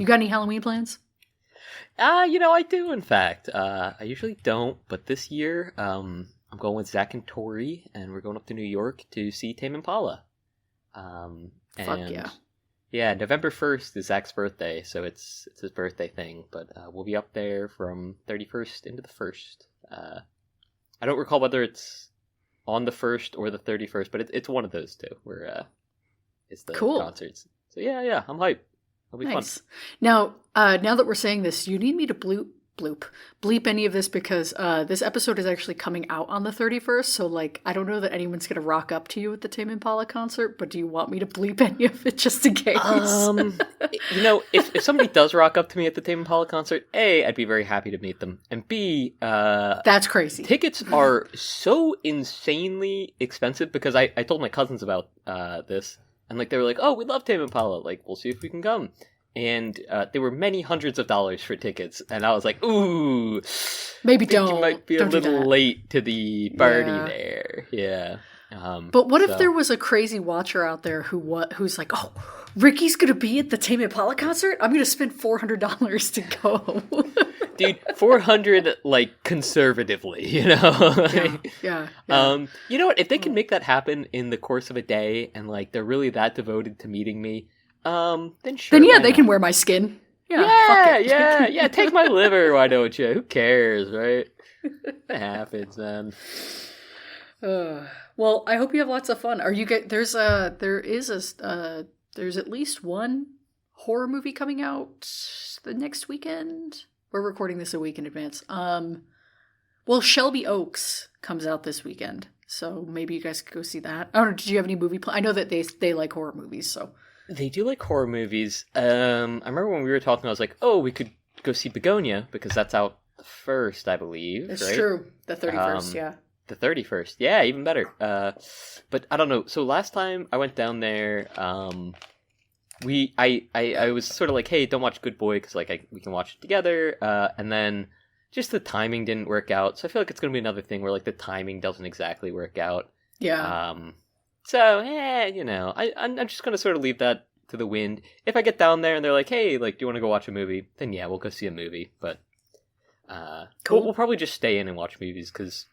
You got any Halloween plans? I do, in fact. I usually don't, but this year, I'm going with Zach and Tori, and we're going up to New York to see Tame Impala. Fuck yeah. Yeah, November 1st is Zach's birthday, so it's his birthday thing, but we'll be up there from 31st into the 1st. I don't recall whether it's on the 1st or the 31st, but it's one of those two, where it's the concerts. So yeah, I'm hyped. It'll be fun. Now that we're saying this, you need me to bleep any of this because this episode is actually coming out on the 31st, so like I don't know that anyone's gonna rock up to you at the Tame Impala concert, but do you want me to bleep any of it just in case? If somebody does rock up to me at the Tame Impala concert, A, I'd be very happy to meet them, and B, that's crazy. Tickets are so insanely expensive because I told my cousins about this, and like they were like, oh, we love Tame Impala, like we'll see if we can come. And there were many hundreds of dollars for tickets, and I was like, "Ooh, maybe don't. You might be a little late to the party there." Yeah. But what if there was a crazy watcher out there who's like, "Oh, Ricky's gonna be at the Tame Impala concert. I'm gonna spend $400 to go." Dude, $400 like conservatively, Yeah. You know what? If they can make that happen in the course of a day, and like they're really that devoted to meeting me. Then sure. Then yeah, they can wear my skin. Yeah, take my liver, why don't you? Who cares, right? It happens, man. Well, I hope you have lots of fun. Are you there's at least one horror movie coming out the next weekend. We're recording this a week in advance. Well, Shelby Oaks comes out this weekend, so maybe you guys could go see that. I don't know, did you have any movie I know that they like horror movies, so. They do like horror movies. I remember when we were talking, I was like, oh, we could go see Begonia, because that's out the 1st, I believe. It's right? true. The 31st, yeah. The 31st. Yeah, even better. But I don't know. So last time I went down there, I was sort of like, hey, don't watch Good Boy, because like we can watch it together. And then just the timing didn't work out. So I feel like it's going to be another thing where like the timing doesn't exactly work out. Yeah. So, I'm just going to sort of leave that to the wind. If I get down there and they're like, hey, like, do you want to go watch a movie? Then yeah, we'll go see a movie. But cool. We'll probably just stay in and watch movies because,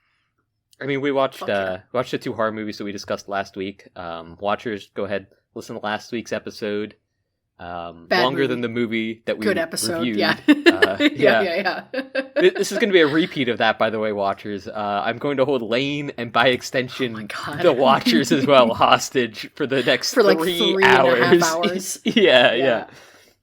I mean, we watched the 2 horror movies that we discussed last week. Watchers, go ahead, listen to last week's episode. Longer than the movie that we reviewed. Yeah. Yeah. This is going to be a repeat of that, by the way, watchers. I'm going to hold Lane and, by extension, the watchers as well hostage for the next 3 hours. 3.5 hours. Yeah.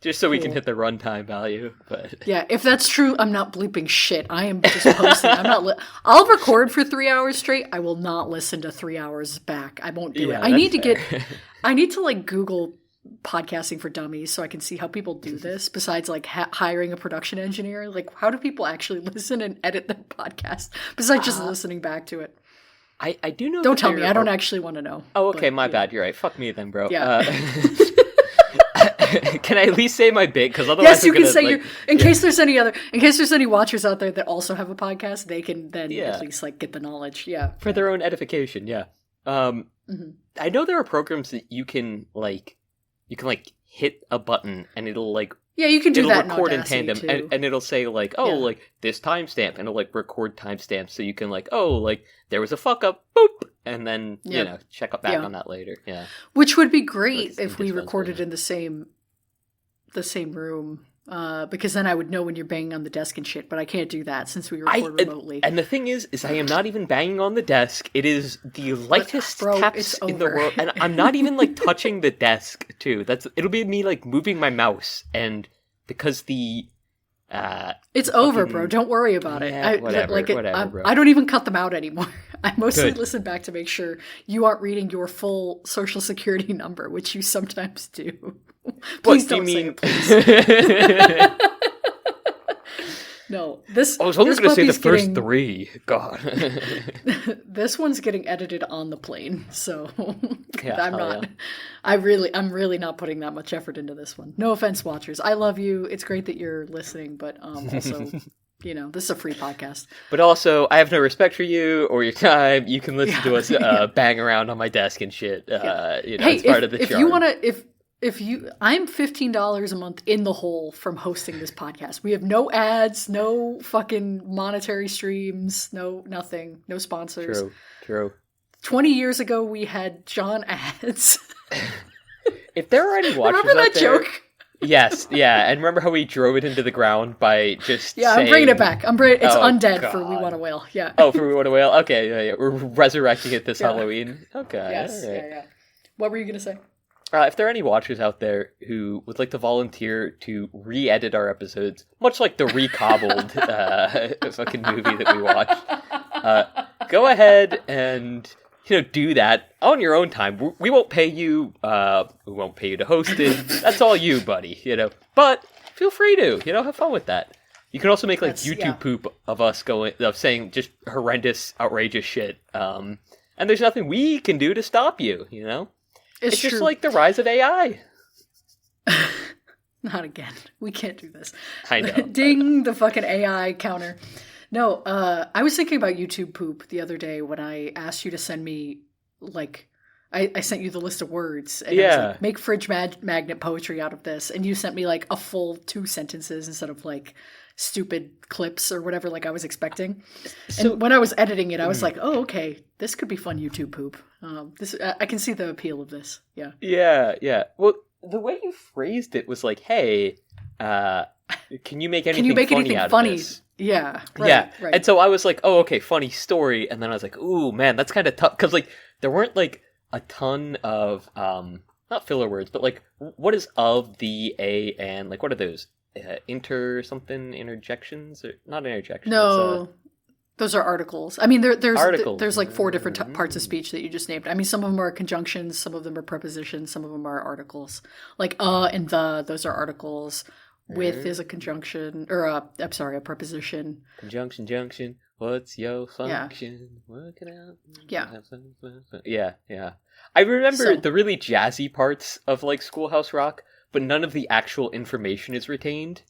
Just so we can hit the runtime value. But yeah, if that's true, I'm not bleeping shit. I am just posting. I'm not. I'll record for 3 hours straight. I will not listen to 3 hours back. I won't do it. I need to I need to like Google podcasting for dummies so I can see how people do this besides like hiring a production engineer. Like, how do people actually listen and edit their podcast besides just listening back to it? I do know. Don't tell me. I don't actually want to know. Oh, okay. My bad. You're right. Fuck me then, bro. Yeah. Can I at least say my bit? Because otherwise, yes, you can say in case there's any watchers out there that also have a podcast, they can then at least like get the knowledge. Yeah, for their own edification. Yeah. I know there are programs that you can hit a button and it'll like you can do that record in tandem and it'll say like like this timestamp and it'll like record timestamps so you can like there was a fuck up, boop, and then check up back on that later. Yeah, which would be great if we recorded in the same room. Because then I would know when you're banging on the desk and shit, but I can't do that since we record remotely. And the thing is I am not even banging on the desk. It is the lightest taps in the world, and I'm not even like touching the desk too. It'll be me like moving my mouse, and because the it's over, bro. Don't worry about it. Whatever, bro. I don't even cut them out anymore. I mostly listen back to make sure you aren't reading your full social security number, which you sometimes do. Please don't say it, please. No, this. I was only going to say the first 3. God, this one's getting edited on the plane, so I'm not. Yeah. I'm really not putting that much effort into this one. No offense, watchers. I love you. It's great that you're listening, but also. This is a free podcast. But also, I have no respect for you or your time. You can listen to us bang around on my desk and shit. Hey, it's part of the charm. If you want to, I'm $15 a month in the hole from hosting this podcast. We have no ads, no fucking monetary streams, no nothing, no sponsors. True. 20 years ago, we had John ads. If there are any watchers remember that out there, joke? Yes, yeah, and remember how we drove it into the ground by just saying... I'm bringing it back. It's undead God. for We Want a Whale. Yeah. Oh, for We Want a Whale? Okay, yeah. We're resurrecting it this Halloween. Okay, yes, right. yeah. What were you going to say? If there are any watchers out there who would like to volunteer to re-edit our episodes, much like the recobbled fucking movie that we watched, go ahead and do that on your own time. We won't pay you. We won't pay you to host it. That's all you, buddy. But feel free to. Have fun with that. You can also make YouTube poop of us saying just horrendous, outrageous shit. And there's nothing we can do to stop you. It's just like the rise of AI. Not again. We can't do this. I know. Ding the fucking AI counter. No, I was thinking about YouTube poop the other day when I asked you to send me, I sent you the list of words. And I was like, make fridge magnet poetry out of this. And you sent me a full 2 sentences instead of stupid clips or whatever I was expecting. And when I was editing it, I was like, oh, okay, this could be fun YouTube poop. I can see the appeal of this. Yeah. Yeah. Well, the way you phrased it was hey, can you make anything funny out of this? Yeah. Right, yeah. Right. And so I was like, oh, okay, funny story. And then I was like, ooh, man, that's kind of tough. Because there weren't a ton of, not filler words, but what is of, the, a, and what are those? Interjections? Or not interjections. No. Those are articles. I mean, there's articles. There's 4 different parts of speech that you just named. I mean, some of them are conjunctions, some of them are prepositions, some of them are articles. And the, those are articles. With is a conjunction, or a preposition. Conjunction, junction. What's your function? Yeah. Work it out. Yeah. Yeah. I remember the really jazzy parts of Schoolhouse Rock, but none of the actual information is retained.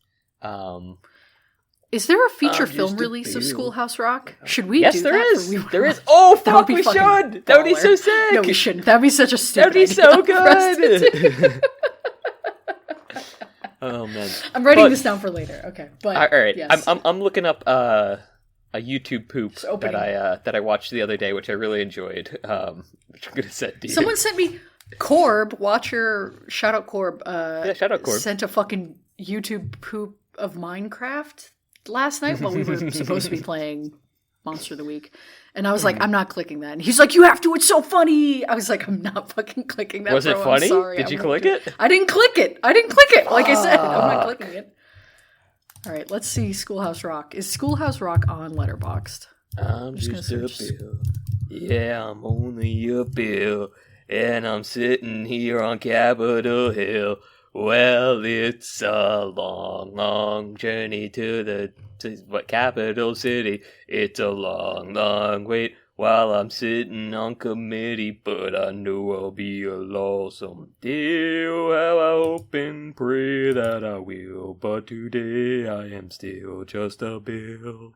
Is there a feature film release of Schoolhouse Rock? Should we yes, do there that? Is. There is. Oh, fuck, we should! That would be so sick! No, we shouldn't. That would be such a stupid That would be so good! Oh man, I'm writing this down for later. Okay, but all right, yes. I'm looking up a YouTube poop that I watched the other day, which I really enjoyed. Which I'm gonna send to you. Someone sent me Corb, watcher, shout out Corb. Shout out Corb. Sent a fucking YouTube poop of Minecraft last night while we were supposed to be playing Monster of the Week. And I was like, I'm not clicking that. And he's like, you have to, it's so funny. I was like, I'm not fucking clicking that. Was it funny? I'm sorry. Did you click it? I didn't click it. Like I said, I'm not clicking it. All right, let's see Schoolhouse Rock. Is Schoolhouse Rock on Letterboxd? I'm just a bill. Yeah, I'm only a bill. And I'm sitting here on Capitol Hill. Well, it's a long, long journey to capital city. It's a long, long wait while I'm sitting on committee, but I know I'll be a law someday. Well, I hope and pray that I will, but today I am still just a bill.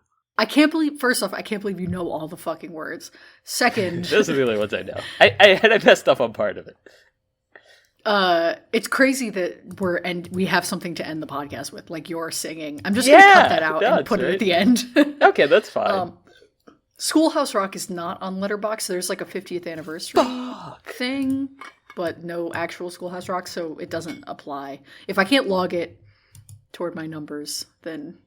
First off, I can't believe you know all the fucking words. Second... Those are the only ones I know. I messed up on part of it. It's crazy that we have something to end the podcast with, you're singing. I'm just going to cut that out and put it at the end. Okay, that's fine. Schoolhouse Rock is not on Letterboxd. There's a 50th anniversary thing, but no actual Schoolhouse Rock, so it doesn't apply. If I can't log it toward my numbers, then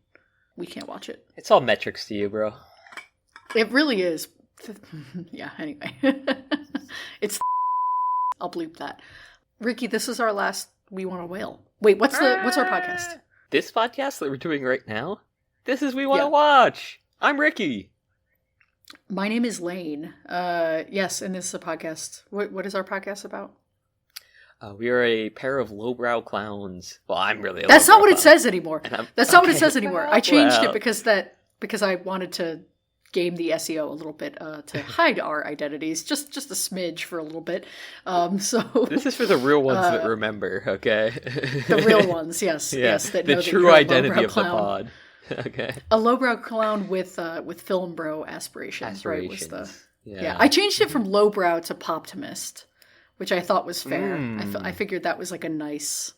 we can't watch it. It's all metrics to you, bro. It really is. Yeah, anyway. I'll bleep that. Ricky, this is our last We Want a Whale. Wait, what's our podcast? This podcast that we're doing right now? This is We Want to Watch. I'm Ricky. My name is Lane. Yes, and this is a podcast. What is our podcast about? We are a pair of lowbrow clowns. Well, I'm really a That's not what clown. It says anymore. That's not what it says anymore. I changed it because I wanted to game the SEO a little bit to hide our identities, just a smidge for a little bit. So this is for the real ones that remember, okay? The real ones, yes, yeah, yes. That the know true that identity of the pod. Okay. A lowbrow clown with film bro aspirations. Right? Yeah. I changed it from lowbrow to poptimist, which I thought was fair. I figured that was like a nice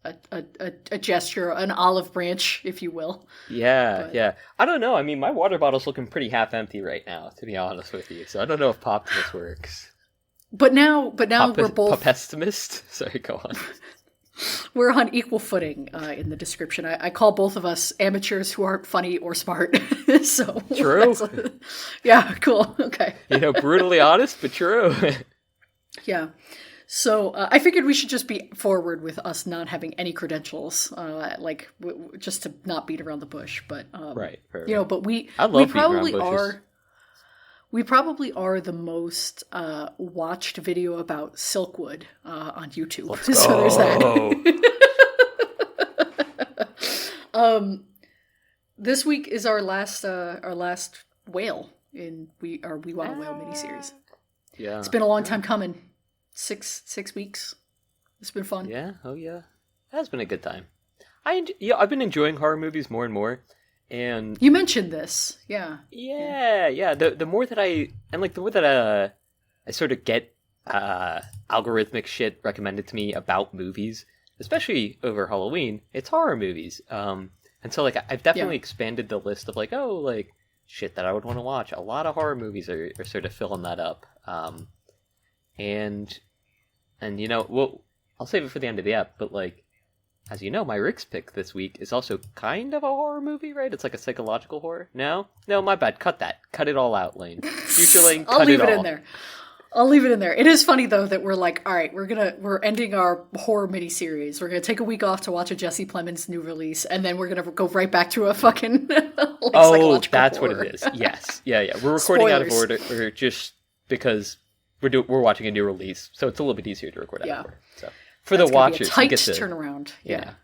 a gesture, an olive branch, if you will. Yeah. I don't know. I mean, my water bottle's looking pretty half empty right now, to be honest with you. So I don't know if Poptimus works. But now we're both pessimist. Sorry, go on. We're on equal footing in the description. I call both of us amateurs who aren't funny or smart. So true. Yeah, cool. Okay. Brutally honest, but true. Yeah. So I figured we should just be forward with us not having any credentials, just to not beat around the bush. But right. But we probably are the most watched video about Silkwood on YouTube. Let's go. So there's that. This week is our last whale in our We Wanna Whale miniseries. Yeah, it's been a long time coming. 6 weeks. It's been fun. Yeah. Oh yeah, it has been a good time. I've been enjoying horror movies more and more. And you mentioned this, yeah. The more that I sort of get algorithmic shit recommended to me about movies, especially over Halloween, it's horror movies. And so I've definitely expanded the list of shit that I would want to watch. A lot of horror movies are sort of filling that up. And I'll save it for the end of the app, but as you know, my Rick's pick this week is also kind of a horror movie, right? It's like a psychological horror. No, my bad. Cut that. Cut it all out, Lane. Future Lane, cut it all. I'll leave it in there. I'll leave it in there. It is funny though that we're like, all right, we're ending our horror miniseries. We're gonna take a week off to watch a Jesse Plemons new release, and then we're gonna go right back to a fucking psychological that's horror. what it is. Yes, yeah. We're recording Spoilers. out of order, or just because we're watching a new release, so it's a little bit easier to record out of order. So for the watchers, be a tight you get to turnaround. Yeah.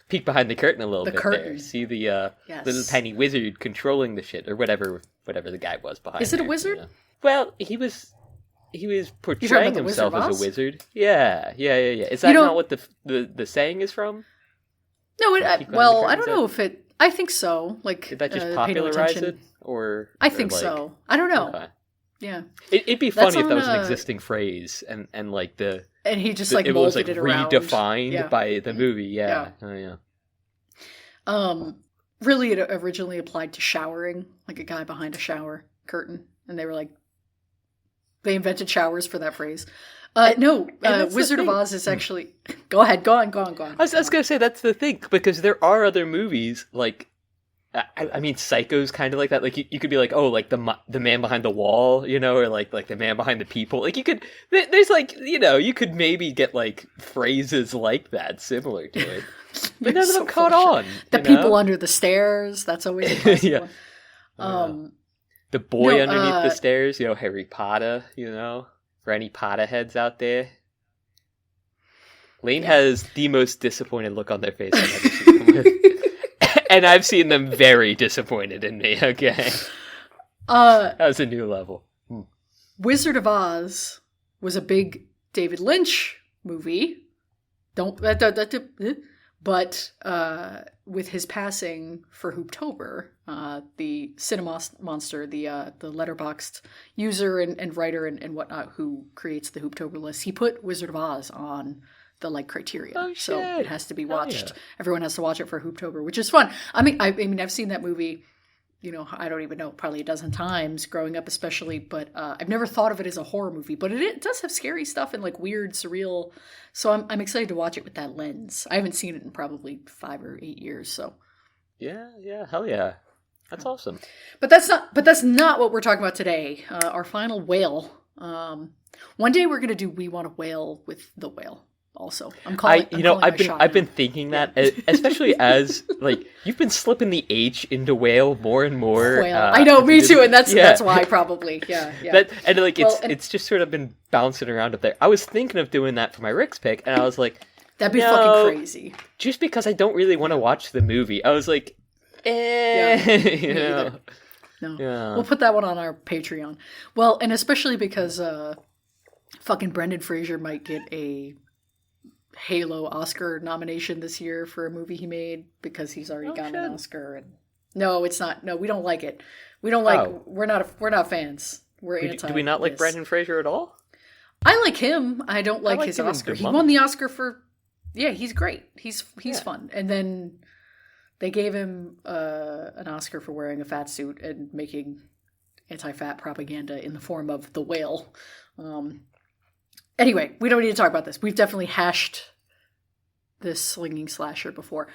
Peek behind the curtain a little bit curtain. there. See the little tiny wizard controlling the shit, or whatever the guy was behind. Is it there, a wizard? Well, he was portraying himself as a wizard. Yeah. Is that not what the saying is from? No, I don't know if it. I think so. Did that just popularize it, or I think so. I don't know. Okay. Yeah, it'd be funny if that was an existing phrase, and he just it was molded it around. Redefined by the movie. Yeah. Really, it originally applied to showering, like a guy behind a shower curtain, and they were like, they invented showers for that phrase. Wizard of Oz is actually. Go on. I was gonna say that's the thing, because there are other movies I mean, Psycho's kind of like that. You could be like, oh, the man behind the wall, or like the man behind the people. You could, there's you could maybe get phrases like that similar to it. But none of them caught on. The people under the stairs. That's always a classic one. The boy underneath the stairs. Harry Potter. For any Potter heads out there. Lane has the most disappointed look on their face I've ever seen them with. And I've seen them very disappointed in me, okay? That was a new level. Wizard of Oz was a big David Lynch movie. But with his passing for Hooptober, the cinema monster, the letterboxed user and writer and whatnot who creates the Hooptober list, he put Wizard of Oz on the criteria. Oh, shit. So it has to be watched. Yeah. Everyone has to watch it for Hooptober, which is fun. I mean, I've seen that movie, I don't even know, probably a dozen times growing up especially, but I've never thought of it as a horror movie, but it does have scary stuff and weird, surreal. So I'm excited to watch it with that lens. I haven't seen it in probably 5 or 8 years, so. Yeah, hell yeah. That's awesome. But that's not what we're talking about today. Our final whale. One day we're going to do We Want a Whale with the whale. Also, I've been thinking that, especially as you've been slipping the H into whale more and more. Whale. I know, me too, and that's why probably, yeah. It's just sort of been bouncing around up there. I was thinking of doing that for my Rick's pick, and I was like, that'd be fucking crazy. Just because I don't really want to watch the movie, I was like, No. Yeah. We'll put that one on our Patreon. Well, and especially because fucking Brendan Fraser might get a Halo Oscar nomination this year for a movie he made because he's already gotten an Oscar. And no, it's not. No, we don't like it. We don't like. We're not fans. We're anti. Do we not like Brendan Fraser at all? I like him. I don't like his Oscar. He won the Oscar for... Yeah, he's great. He's fun. And then they gave him an Oscar for wearing a fat suit and making anti-fat propaganda in the form of The Whale. Anyway, we don't need to talk about this. We've definitely hashed this slinging slasher before.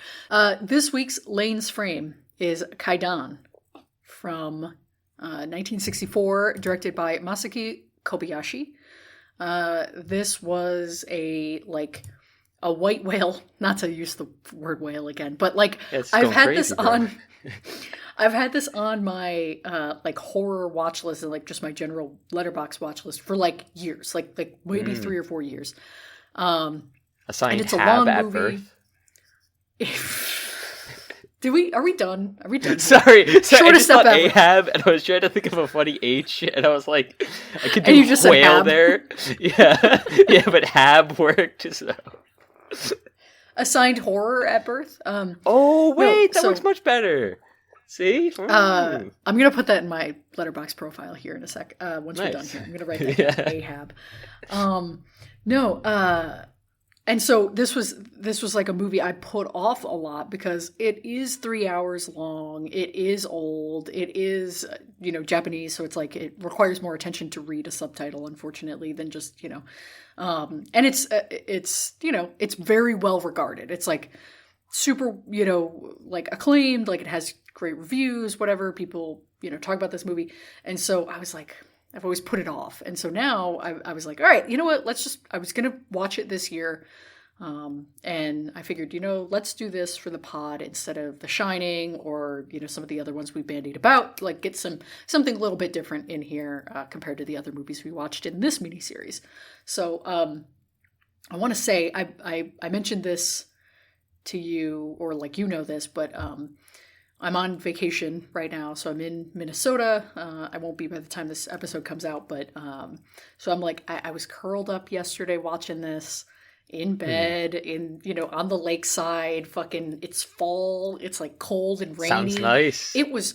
This week's Lane's Frame is Kwaidan from 1964, directed by Masaki Kobayashi. This was a white whale, not to use the word whale again, but I've had this on my horror watch list and just my general Letterboxd watch list for years, maybe 3 or 4 years. Assigned and it's a Hab long at movie. birth. Are we done? Are we done? Sorry. Shortest I just thought ever. Ahab, and I was trying to think of a funny H, and I was like, I could do And you just said whale Hab. there. Yeah, yeah, but Hab worked. So. Assigned horror at birth. Oh wait, that works much better. See, I'm gonna put that in my Letterboxd profile here in a sec. Once we're done here, I'm gonna write that down. Ahab. And so this was a movie I put off a lot because it is 3 hours long. It is old. It is Japanese, so it's it requires more attention to read a subtitle, unfortunately, than just and it's very well regarded. It's super acclaimed. It has great reviews. Whatever, people talk about this movie, and so I was I've always put it off. And so now I was all right, you know what? I was going to watch it this year. And I figured, let's do this for the pod instead of The Shining or, some of the other ones we bandied about, get something a little bit different in here, compared to the other movies we watched in this miniseries. So, I want to say, I mentioned this to you, or this, but, I'm on vacation right now, so I'm in Minnesota. I won't be by the time this episode comes out, but so I'm I was curled up yesterday watching this in bed, on the lakeside. Fucking, it's fall. It's cold and rainy. Sounds nice. It was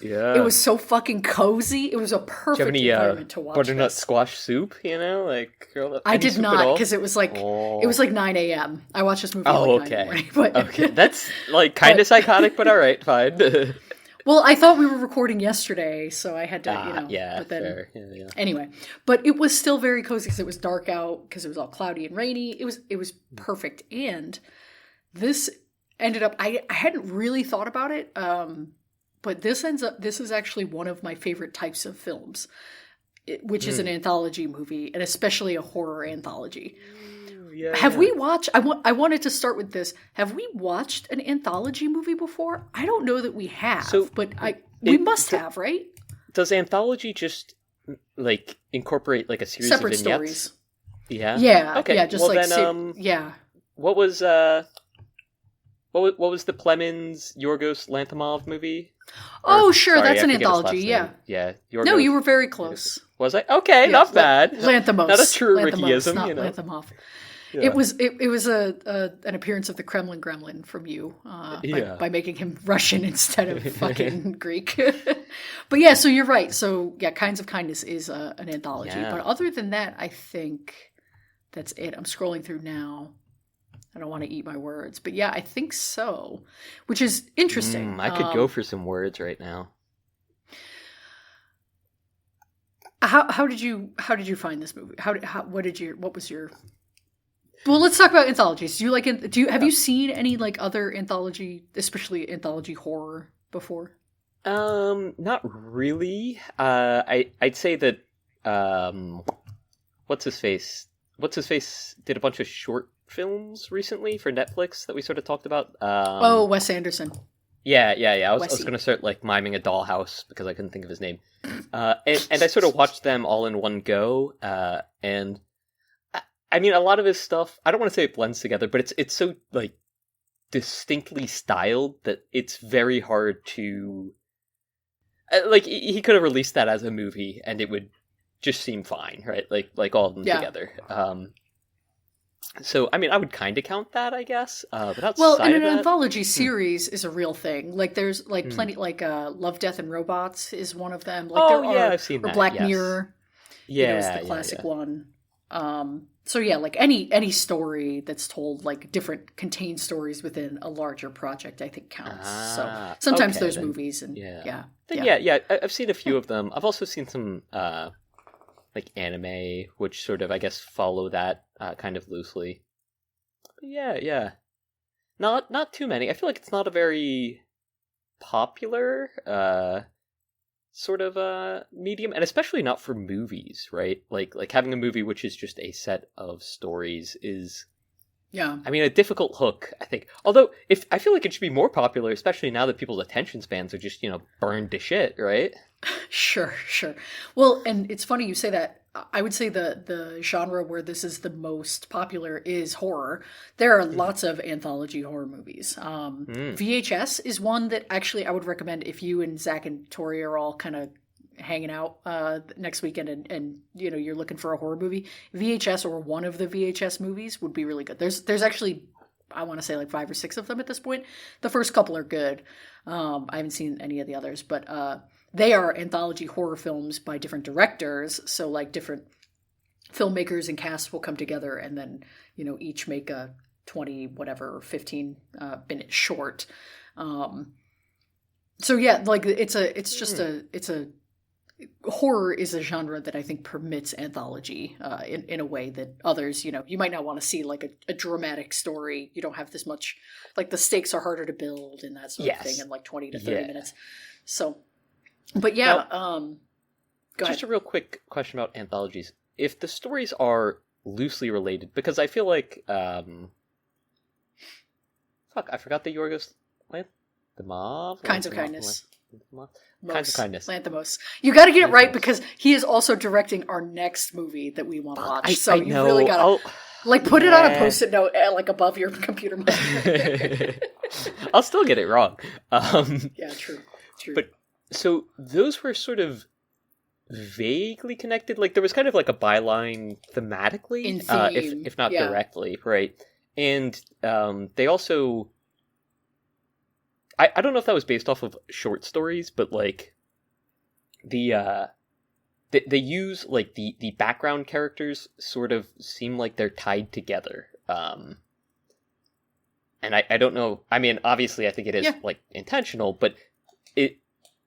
so fucking cozy. It was a perfect environment to watch. Butternut squash soup, curled up. I did not, because it was it was 9 a.m. I watched this movie at 9 in the morning. But okay, that's kind of psychotic, but all right, fine. Well, I thought we were recording yesterday, so I had to, Yeah, but then, fair. Yeah. Anyway, but it was still very cozy because it was dark out, because it was all cloudy and rainy. It was perfect. And this ended up, I hadn't really thought about it, but this is actually one of my favorite types of films, which is an anthology movie, and especially a horror anthology. Yeah, Have we watched, I wanted to start with this. Have we watched an anthology movie before? I don't know that we have, but we must have, right? Does anthology just incorporate a series separate of vignettes? Stories? Yeah. Yeah. Okay. Yeah. Just yeah. What was the Plemons Yorgos Lanthimos movie? Oh, sure, that's an anthology. Yeah. Yeah. Yorgos, no, you were very close. Was I? Okay, not bad. Lanthimos. Not a true Lanthimos, Rickyism, not Lanthimos. Yeah. It was an appearance of the Kremlin Gremlin from you by making him Russian instead of fucking Greek. But yeah, so you're right. So yeah, Kinds of Kindness is an anthology. Yeah. But other than that, I think that's it. I'm scrolling through now. I don't want to eat my words, but yeah, I think so. Which is interesting. I could go for some words right now. How did you find this movie? What was your? Well, let's talk about anthologies. Have you seen any other anthology, especially anthology horror before? Not really. I'd say that what's his face did a bunch of short films recently for Netflix that we sort of talked about. Wes Anderson. Yeah. I was going to start miming a dollhouse because I couldn't think of his name. And I sort of watched them all in one go. And I mean, a lot of his stuff, I don't want to say it blends together, but it's so distinctly styled that it's very hard to he could have released that as a movie and it would just seem fine, right? Like all of them together. So, I mean, I would kind of count that, I guess. But outside an anthology series is a real thing. There's plenty, Love, Death, and Robots is one of them. I've seen that. Or Black Mirror. Yeah, it's the classic one. So yeah, like any story that's told, like contained stories within a larger project, I think counts. So sometimes okay, there's then, movies and yeah. I've seen a few of them. I've also seen some like anime, which sort of, I guess, follow that kind of loosely. But yeah, not too many. I feel like it's not a very popular sort of medium, and especially not for movies, right? Like having a movie which is just a set of stories is, I mean, a difficult hook, I think. Although, if I feel like it should be more popular, especially now that people's attention spans are just, burned to shit, right? Sure. Well, and it's funny you say that. I would say the genre where this is the most popular is horror. There are lots of anthology horror movies. VHS is one that actually I would recommend if you and Zach and Tori are all kind of hanging out next weekend and you're looking for a horror movie. VHS or one of the VHS movies would be really good. There's actually, I want to say, like 5 or 6 of them at this point. The first couple are good. I haven't seen any of the others, but they are anthology horror films by different directors. So like different filmmakers and casts will come together and then, each make a 20, whatever, 15 minute short. So yeah, like horror is a genre that I think permits anthology in a way that others, you might not want to see like a dramatic story. You don't have this much, like the stakes are harder to build and that sort of thing in like 20 to 30 minutes. So, but yeah, now, go ahead. Just a real quick question about anthologies. If the stories are loosely related, because I feel like, I forgot the Yorgos Lanthimos? Kinds of Kindness. Kinds of Kindness. Lanthimos. You got to get it right because he is also directing our next movie that we want to watch. So you really got to put it on a post-it note like above your computer monitor. I'll still get it wrong. Yeah, true. But so those were sort of vaguely connected. Like there was kind of like a byline thematically, in theme, if not directly, right? And they also, I don't know if that was based off of short stories, but like they use like the background characters sort of seem like they're tied together. And I don't know. I mean, obviously, I think it is like intentional, but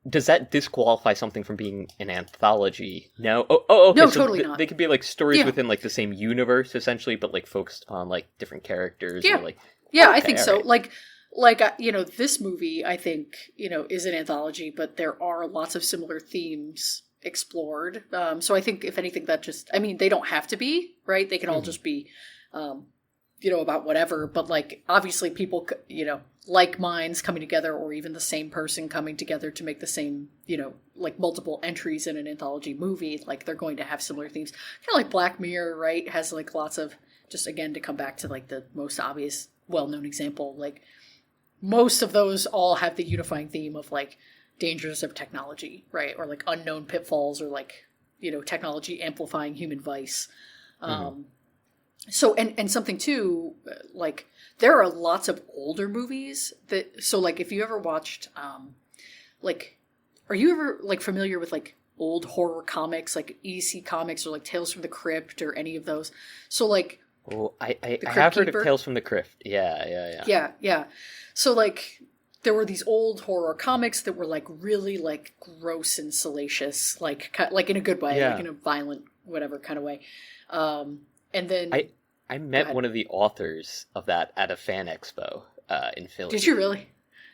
does that disqualify something from being an anthology? No. Okay. No, so totally not. They could be like stories within like the same universe, essentially, but like focused on like different characters. Yeah. Or, like, I think so. Right. Like this movie, I think is an anthology, but there are lots of similar themes explored. So I think if anything, that just, I mean, they don't have to be, right? They can all just be, about whatever. But like obviously, people, like minds coming together, or even the same person coming together to make the same, like multiple entries in an anthology movie, like they're going to have similar themes. Kind of like Black Mirror, right? Has like lots of, just again to come back to like the most obvious, well-known example, like most of those all have the unifying theme of like dangers of technology, right? Or like unknown pitfalls, or like technology amplifying human vice. So and something too, like there are lots of older movies that, so like if you ever watched like, are you ever like familiar with like old horror comics, like EC Comics or like Tales from the Crypt or any of those? So like, I have heard of Tales from the Crypt. Yeah. So like there were these old horror comics that were like really like gross and salacious, like in a good way, like in a violent whatever kind of way. And then I met one of the authors of that at a fan expo in Philly. Did you really?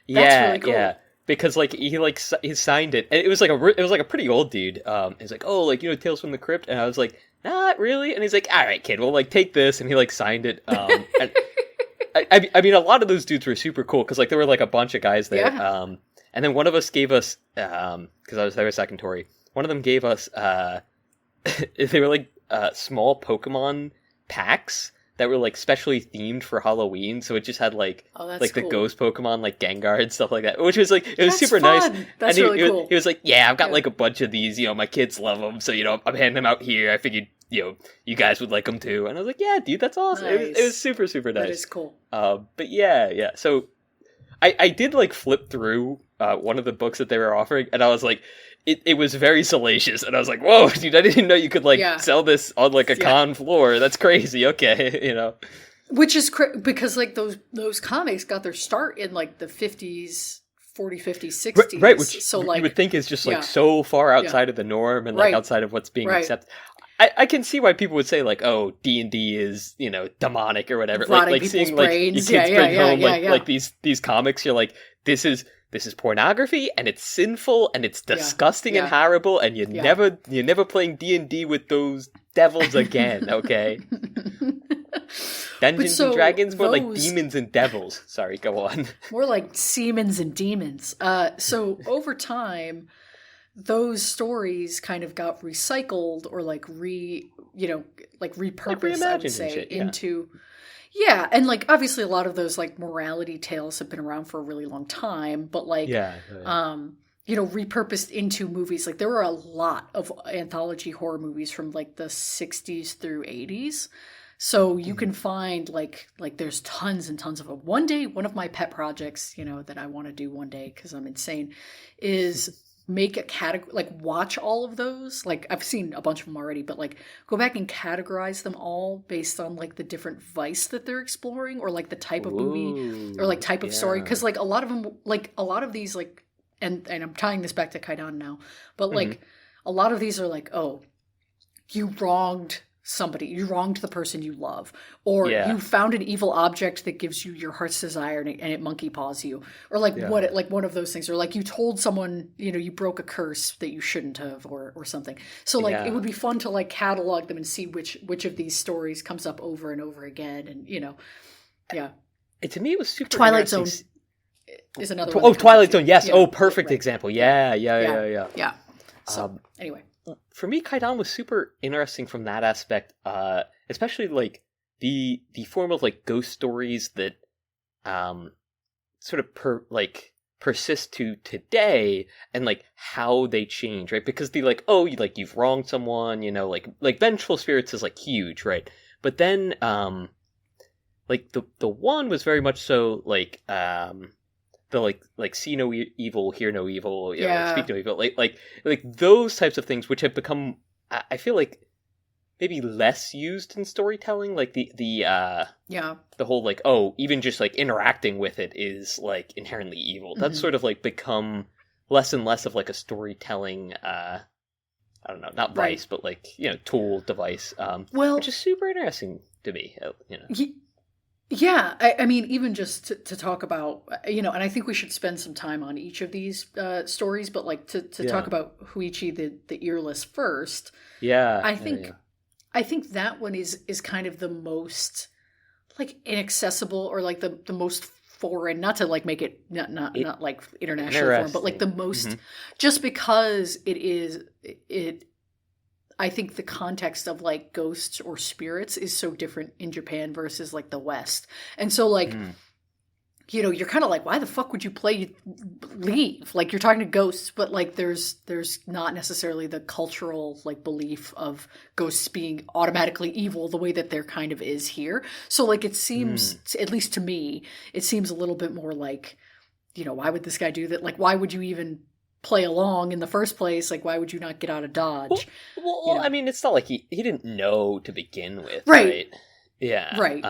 That's really cool. Yeah. Because like he signed it, and it was like a pretty old dude. He's like, oh, like Tales from the Crypt, and I was like, not really. And he's like, all right, kid, well, like take this, and he like signed it. And I mean, a lot of those dudes were super cool because like there were like a bunch of guys there. Yeah. And then one of us gave us because I was there with Zach and Tori. One of them gave us they were like small Pokemon packs that were like specially themed for Halloween, so it just had like the cool ghost Pokemon like Gengar and stuff like that, which was like it was super fun. Nice. That's and really cool. He was like, yeah, I've got like a bunch of these, my kids love them, so I'm handing them out here. I figured you guys would like them too, and I was like, yeah, dude, that's awesome. Nice. It was super super nice. That is cool. But yeah. So I did like flip through one of the books that they were offering, and I was like, it was very salacious, and I was like, whoa, dude, I didn't know you could like sell this on like a con floor. That's crazy. Okay, you know. Which is because like those comics got their start in like the 50s, 40s, 50s, 60s. Right, which so like you would think is just like so far outside of the norm and like outside of what's being accepted. I can see why people would say like, oh, D&D is, you know, demonic or whatever. Like seeing like your kids bring home like these comics, you're like, this is pornography and it's sinful and it's disgusting and horrible, and you're never playing D&D with those devils again, okay? Dungeons and Dragons, more like demons and devils. Sorry, go on. More like seamans and demons. So over time, those stories kind of got recycled or like repurposed, I would say, into and like obviously a lot of those like morality tales have been around for a really long time, but like repurposed into movies. Like there were a lot of anthology horror movies from like the 60s through 80s. So you can find like there's tons and tons of them. One day, one of my pet projects, you know, that I want to do one day because I'm insane, is make a category, like watch all of those. Like I've seen a bunch of them already, but like go back and categorize them all based on like the different vice that they're exploring, or like the type of movie or like type of story. Because like a lot of them, like a lot of these, like, and I'm tying this back to Kwaidan now, but like a lot of these are like, oh, you wronged somebody, you wronged the person you love, or you found an evil object that gives you your heart's desire and it monkey paws you, or like like one of those things, or like you told someone, you know, you broke a curse that you shouldn't have, or something. So like it would be fun to like catalog them and see which of these stories comes up over and over again, and you know, And to me, it was super. Twilight Zone is another one. Oh, Twilight Zone, yes. Perfect example. Yeah. So anyway. For me, Kwaidan was super interesting from that aspect, especially like the form of like ghost stories that sort of persist to today, and like how they change, right? Because the like, oh, you've wronged someone, you know, like vengeful spirits is like huge, right? But then like the one was very much so like the like see no evil, hear no evil, you know, like, speak no evil, like those types of things, which have become, I feel like, maybe less used in storytelling, like the whole like, oh, even just like interacting with it is like inherently evil. That's sort of like become less and less of like a storytelling I don't know, not vice, but like, you know, tool, device, which is super interesting to me, you know. Yeah, I mean, even just to talk about, you know, and I think we should spend some time on each of these stories, but like to talk about Huichi the Earless first. Yeah, I think that one is kind of the most like inaccessible, or like the most foreign, not to like make it not like international form, but like the most, just because it I think the context of like ghosts or spirits is so different in Japan versus like the West. And so like, you know, you're kind of like, why the fuck would you leave? Like you're talking to ghosts, but like there's not necessarily the cultural like belief of ghosts being automatically evil the way that there kind of is here. So like it seems, at least to me, it seems a little bit more like, you know, why would this guy do that? Like, why would you even play along in the first place? Like, why would you not get out of Dodge? Well, you know? I mean, it's not like he didn't know to begin with, right? Yeah, right.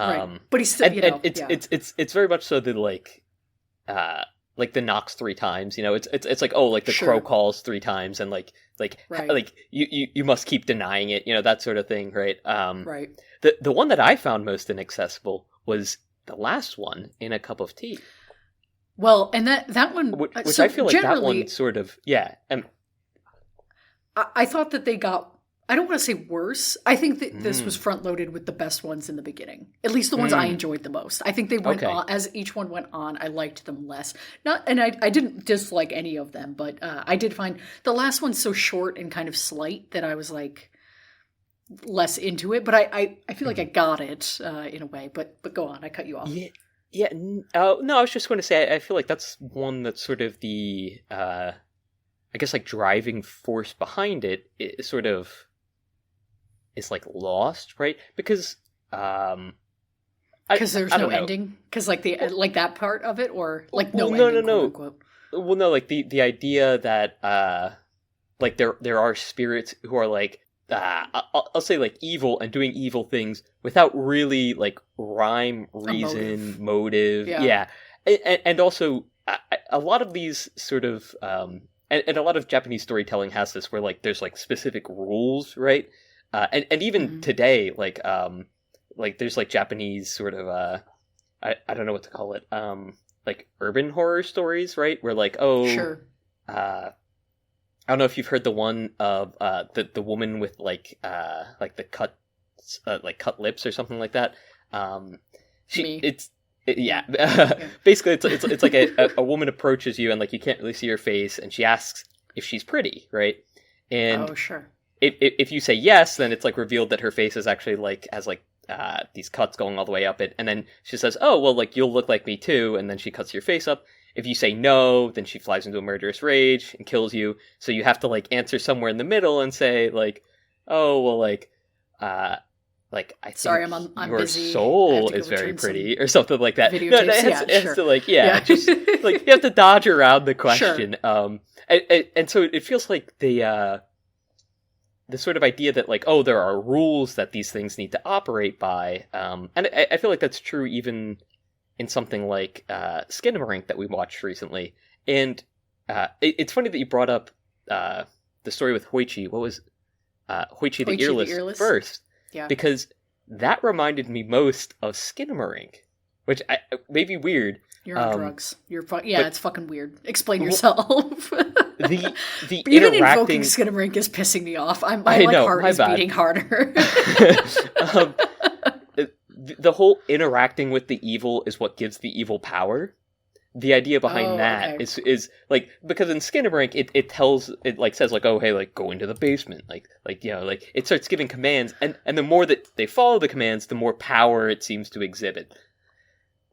But he's still, it's very much so that like the knocks 3 times. You know, it's like, oh, like the crow calls 3 times, and like you must keep denying it. You know, that sort of thing, right? Right. The one that I found most inaccessible was the last one, In a Cup of Tea. Well, and that one, which so I feel like that one sort of, I thought that they got, I don't want to say worse. I think that this was front loaded with the best ones in the beginning. At least the ones I enjoyed the most. I think they went on, as each one went on, I liked them less. I didn't dislike any of them, but I did find the last one so short and kind of slight that I was like less into it. But I feel like I got it in a way. But go on, I cut you off. Yeah, no, I was just going to say, I feel like that's one that's sort of the, I guess, like, driving force behind it is sort of, is, like, lost, right? Because, Because there's I no don't know. ending? Because, like, like that part of it? Or, like, no Well, ending, no. quote unquote? Well, no, like, the idea that, like, there are spirits who are, like, I'll say, like, evil and doing evil things without really, like, rhyme, reason, motive. Yeah. And also, a lot of these sort of, and a lot of Japanese storytelling has this where, like, there's, like, specific rules, right? And even today, like, there's, like, Japanese sort of, I don't know what to call it, like, urban horror stories, right? Where, like, Sure. I don't know if you've heard the one of the woman with like the cut lips or something like that. Basically it's like a woman approaches you and like you can't really see her face and she asks if she's pretty, right? And sure. If you say yes, then it's like revealed that her face is actually like has like these cuts going all the way up it, and then she says, "Oh well, like you'll look like me too," and then she cuts your face up. If you say no, then she flies into a murderous rage and kills you. So you have to like answer somewhere in the middle and say like, "Oh well, like I think I'm your busy. soul is very pretty," or something like that. No, it has to like just like you have to dodge around the question. Sure. And so it feels like the sort of idea that like, oh, there are rules that these things need to operate by, and I feel like that's true even in something like Skinamarink that we watched recently. And it's funny that you brought up the story with Hoichi. What was Hoichi the Earless first? Yeah. Because that reminded me most of Skinamarink, which may be weird. You're on drugs. It's fucking weird. Explain yourself. the even invoking Skinamarink is pissing me off. My heart is beating harder. The whole interacting with the evil is what gives the evil power. The idea behind is like, because in Skinamarink it says like, oh hey, like go into the basement, like you know, like it starts giving commands, and the more that they follow the commands, the more power it seems to exhibit.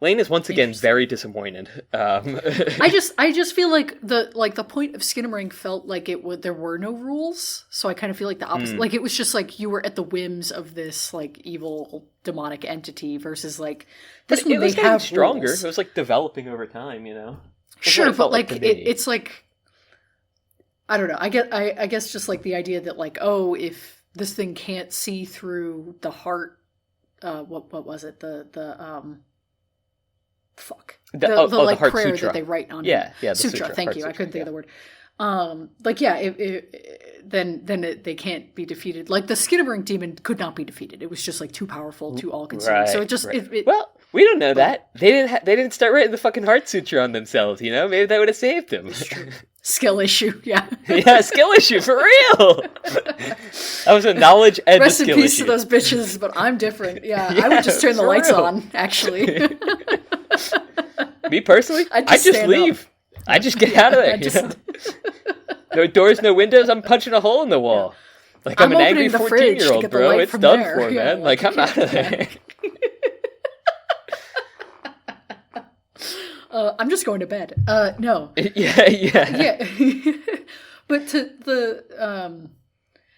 Lane is once again very disappointed. I just feel like the point of Skinamarink felt like there were no rules, so I kind of feel like the opposite. Like it was just like you were at the whims of this like evil demonic entity versus like this one they have stronger. Rules. It was like developing over time, you know. Sure, but like it's like I don't know. I guess just like the idea that like, oh, if this thing can't see through the heart, what was it? The like heart prayer sutra that they write on the sutra. Thank you. I couldn't think of the word. Then they can't be defeated. Like the Skinamarink demon could not be defeated. It was just like too powerful, too all-consuming. Right, so it just well, we don't know that they didn't start writing the fucking heart sutra on themselves. You know, maybe that would have saved them. It's true. Skill issue, yeah. Yeah, skill issue for real. That was a knowledge and Rest a skill in peace issue. to those bitches, but I'm different. Yeah, I would just turn the lights on. Actually. Me personally, I just leave. Up. I just get out of there. No doors, no windows. I'm punching a hole in the wall. Yeah. Like I'm an angry 14-year-old, bro. It's done there. For, man. Like I'm out of there. I'm just going to bed. No. Yeah. But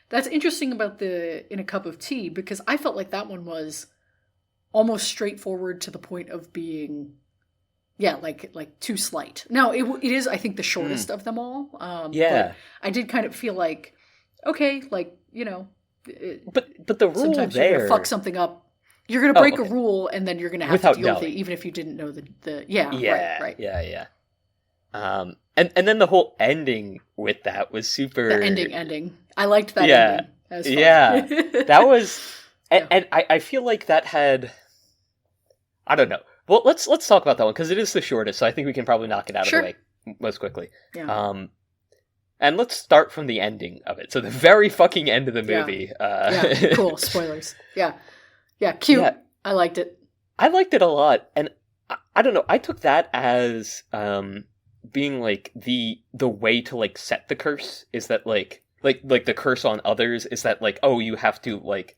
that's interesting about the In a Cup of Tea, because I felt like that one was almost straightforward to the point of being, like too slight. Now it is, I think, the shortest of them all. But I did kind of feel like, okay, like, you know, but the rule sometimes there, you're gonna fuck something up. You're gonna break a rule, and then you're gonna have to deal with it, even if you didn't know right. Yeah. And then the whole ending with that was super. The ending. I liked that ending. That was fun. Yeah, that was, and I feel like that had. I don't know. Well, let's talk about that one because it is the shortest, so I think we can probably knock it out of the way most quickly. Yeah. And let's start from the ending of it. So the very fucking end of the movie. Cool. Spoilers. Yeah, cute. Yeah. I liked it. I liked it a lot, and I don't know. I took that as being like the way to like set the curse is that like the curse on others is that like, oh, you have to like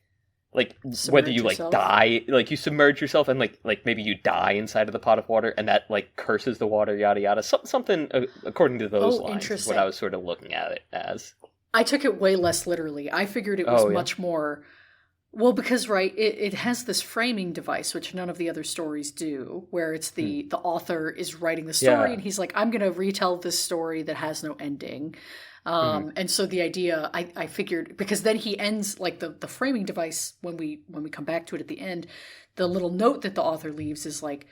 submerge whether you yourself. Like die, like you submerge yourself and like maybe you die inside of the pot of water and that like curses the water, yada yada. Something according to those lines is what I was sort of looking at it as. I took it way less literally. I figured it was much more Well, because it has this framing device, which none of the other stories do, where it's the author is writing the story, and he's like, I'm going to retell this story that has no ending. And so the idea, I figured, because then he ends, like the framing device, when we come back to it at the end, the little note that the author leaves is like,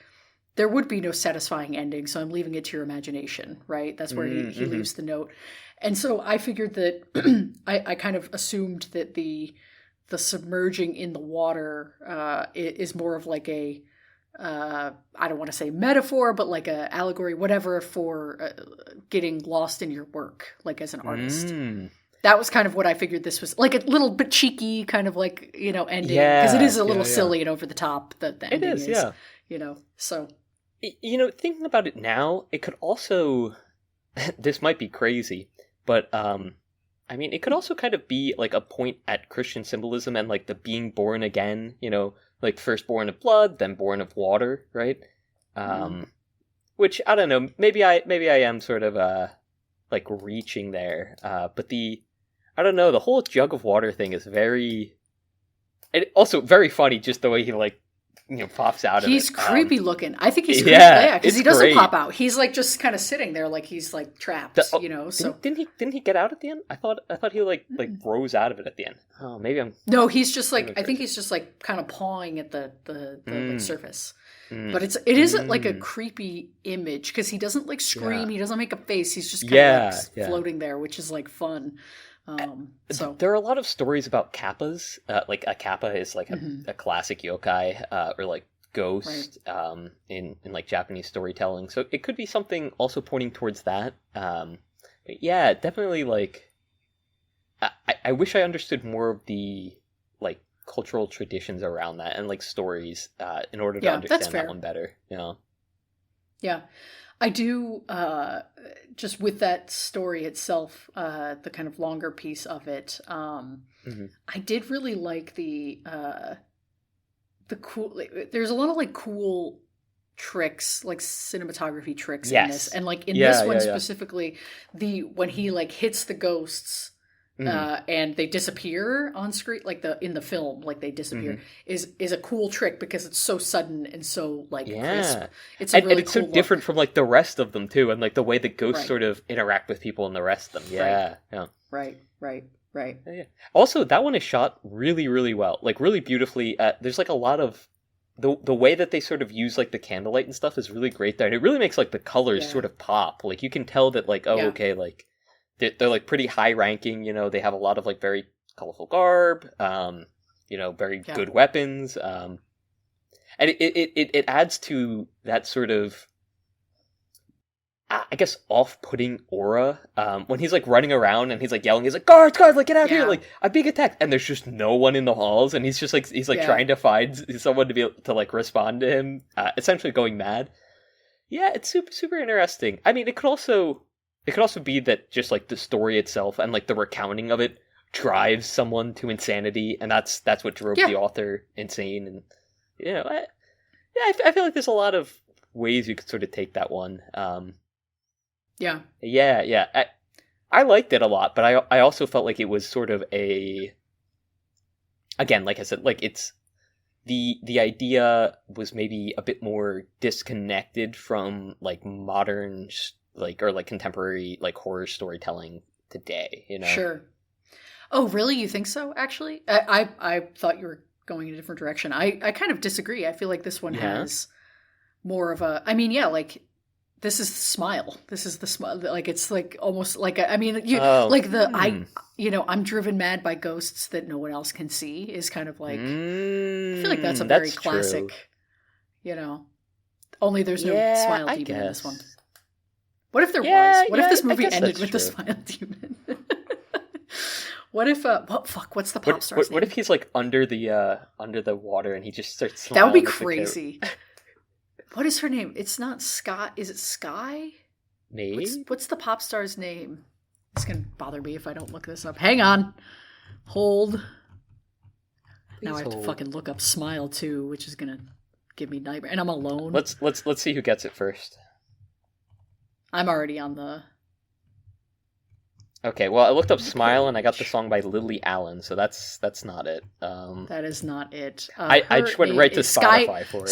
there would be no satisfying ending, so I'm leaving it to your imagination, right? That's where he leaves the note. And so I figured that, I kind of assumed that the submerging in the water is more of like a, I don't want to say metaphor, but like a allegory, whatever, for getting lost in your work, like as an artist. That was kind of what I figured this was, like a little bit cheeky, kind of like, ending, because it is a little silly and over the top. The ending is, so. Thinking about it now, it could also, this might be crazy, but it could also kind of be like a point at Christian symbolism and like the being born again, like first born of blood, then born of water, right? Which, I don't know, maybe I am sort of like reaching there, but I don't know, the whole jug of water thing is and also very funny, just the way he like pops out of it. He's creepy looking. I think he's creepy. Yeah, because he doesn't pop out. He's like just kind of sitting there, like he's like trapped. So didn't he get out at the end? I thought he like rose out of it at the end. Oh, maybe I'm. No, he's just like, I think he's just like kind of pawing at the like, surface. But it is like a creepy image because he doesn't like scream. He doesn't make a face. He's just kind of floating there, which is like fun. So there are a lot of stories about kappas. Like a kappa is like a classic yokai or like ghost in like Japanese storytelling. So it could be something also pointing towards that. But yeah, definitely like I wish I understood more of the like cultural traditions around that and like stories in order to understand that one better. Yeah. I do, just with that story itself, the kind of longer piece of it, I did really like the cool, there's a lot of like cool tricks, like cinematography tricks in this. And like in this one specifically, when he like hits the ghosts, and they disappear on screen, like in the film, like they disappear, is a cool trick because it's so sudden and so like crisp. It's a really and it's cool so different from like the rest of them too, and like the way the ghosts sort of interact with people in the rest of them. Yeah. Right. Yeah. Also, that one is shot really, really well, like really beautifully. There's like a lot of the way that they sort of use like the candlelight and stuff is really great there, and it really makes like the colors sort of pop. Like you can tell that like okay, like. They're like pretty high ranking, they have a lot of like very colorful garb, very good weapons. And it adds to that sort of, I guess, off-putting aura. When he's like running around and he's like yelling, he's like, guards, like get out here, like I'm being attacked. And there's just no one in the halls. And he's just like, trying to find someone to be able to like respond to him, essentially going mad. Yeah, it's super, super interesting. I mean, it could also be that just like the story itself and like the recounting of it drives someone to insanity, and that's what drove the author insane. And I feel like there's a lot of ways you could sort of take that one. I liked it a lot, but I also felt like it was sort of again, like I said, like it's the idea was maybe a bit more disconnected from like modern or contemporary like horror storytelling today, Sure. Oh, really? You think so? Actually, I thought you were going in a different direction. I kind of disagree. I feel like this one has more of a. I mean, like this is the smile. This is the smile. Like it's like almost like I'm driven mad by ghosts that no one else can see is kind of like. I feel like that's a very classic. True. Only there's no smile demon in this one. What if there was? What if this movie ended with the smile demon? What if what's the pop star's name? What if he's like under the water and he just starts smiling? That would be crazy. What is her name? It's not Sky. Is it Sky? Maybe. What's the pop star's name? It's gonna bother me if I don't look this up. Hang on. Hold. Now I have to fucking look up Smile too, which is gonna give me nightmare. And I'm alone. Let's see who gets it first. I'm already on the. Okay, well, I looked up "Smile" and I got the song by Lily Allen, so that's not it. That is not it. I just went right to Spotify for it.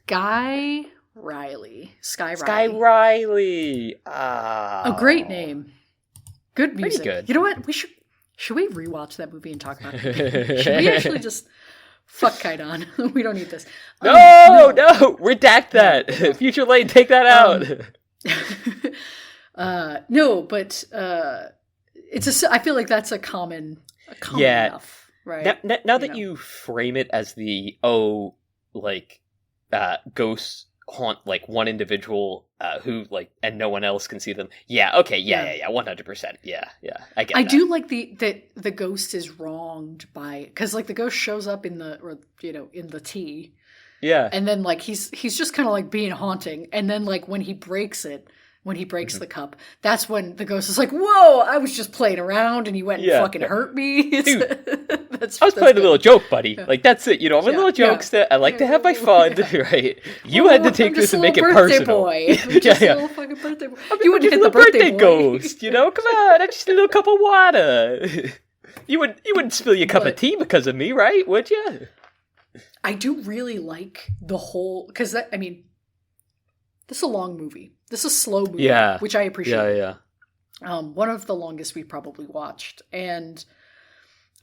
Sky Riley. Sky Riley. A great name. Good music. Pretty good. You know what? Should we rewatch that movie and talk about it? Should we actually just fuck Kwaidan? We don't need this. No, redact that. Future Lane, take that out. No, but I feel like that's a common enough, right? Now that you frame it as the ghosts haunt like one individual who like and no one else can see them. Yeah, okay, yeah, 100%. Yeah. I get that. Do like that the ghost is wronged by because like the ghost shows up in the tea. Yeah. And then like he's just kind of like being haunting, and then like when he breaks the cup, that's when the ghost is like, "Whoa, I was just playing around and you went and fucking hurt me." Dude, I was playing a little joke, buddy. Yeah. Like, that's it. I'm a little jokester. I like to have my fun, right? You had to take this and make it personal. Boy. Just a little fucking birthday boy. You wouldn't hit the birthday boy. Ghost, Come on, I'm just a little cup of water. You wouldn't spill your cup of tea because of me, right? Would you? I do really like the whole... Because, this is a long movie. This is a slow movie, which I appreciate. Yeah. One of the longest we've probably watched. And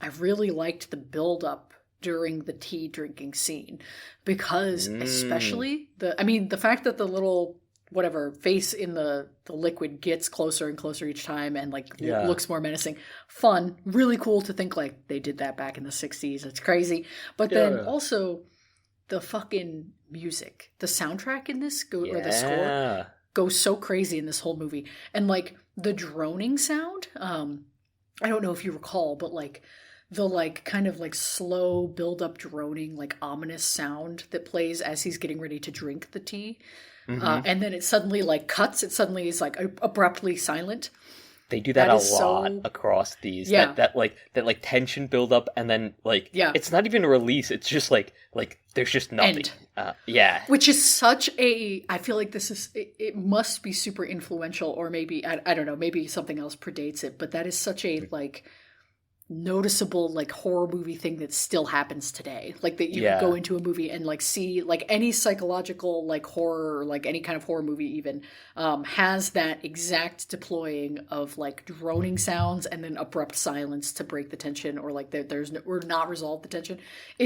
I really liked the build-up during the tea drinking scene. Because especially the fact that the little... whatever face in the liquid gets closer and closer each time and looks more menacing. Fun, really cool to think like they did that back in the 60s. It's crazy. But then also the fucking music, the soundtrack in this or the score goes so crazy in this whole movie. And like the droning sound, I don't know if you recall, but like the like kind of like slow build up droning, like ominous sound that plays as he's getting ready to drink the tea. Mm-hmm. And then it suddenly like cuts. It suddenly is like abruptly silent. They do that a lot across these. Yeah. That tension build up and then it's not even a release. It's just like there's just nothing. Which is such a. I feel like this is. It must be super influential, or maybe I don't know. Maybe something else predates it. But that is such a like noticeable like horror movie thing that still happens today, like that you go into a movie and like see like any psychological like horror or like any kind of horror movie even has that exact deploying of like droning sounds and then abrupt silence to break the tension or like or not resolve the tension. I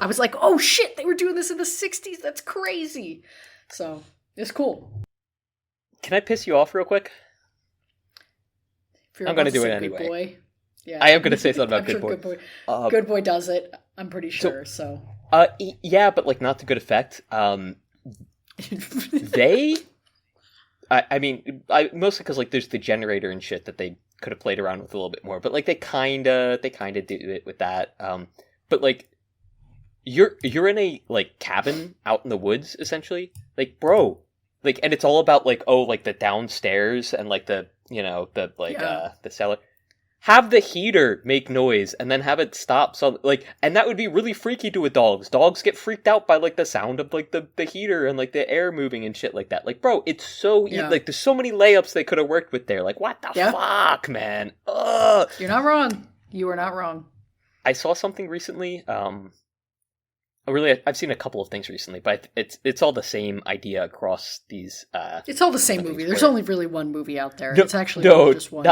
was like, oh shit, they were doing this in the 60s. That's crazy. So it's cool. Can I piss you off real quick? I'm gonna do it anyway. Boy. Yeah, I am going to say something about Good Boy. Good Boy does it, I'm pretty sure, so. Yeah, but, like, not to good effect. They... mostly because, like, there's the generator and shit that they could have played around with a little bit more, but, like, they kind of do it with that. But, like, you're in a, like, cabin out in the woods, essentially. Like, bro. Like, and it's all about, like, the downstairs and, like, the cellar. Have the heater make noise and then have it stop. So and that would be really freaky to a dog. Dogs get freaked out by like the sound of like the heater and like the air moving and shit like that. Like, bro, it's so like there's so many layups they could have worked with there. Like, what the fuck, man? Ugh. You're not wrong. You are not wrong. I saw something recently. I've seen a couple of things recently, but it's all the same idea across these. It's all the same movie. There's only really one movie out there. It's actually just one.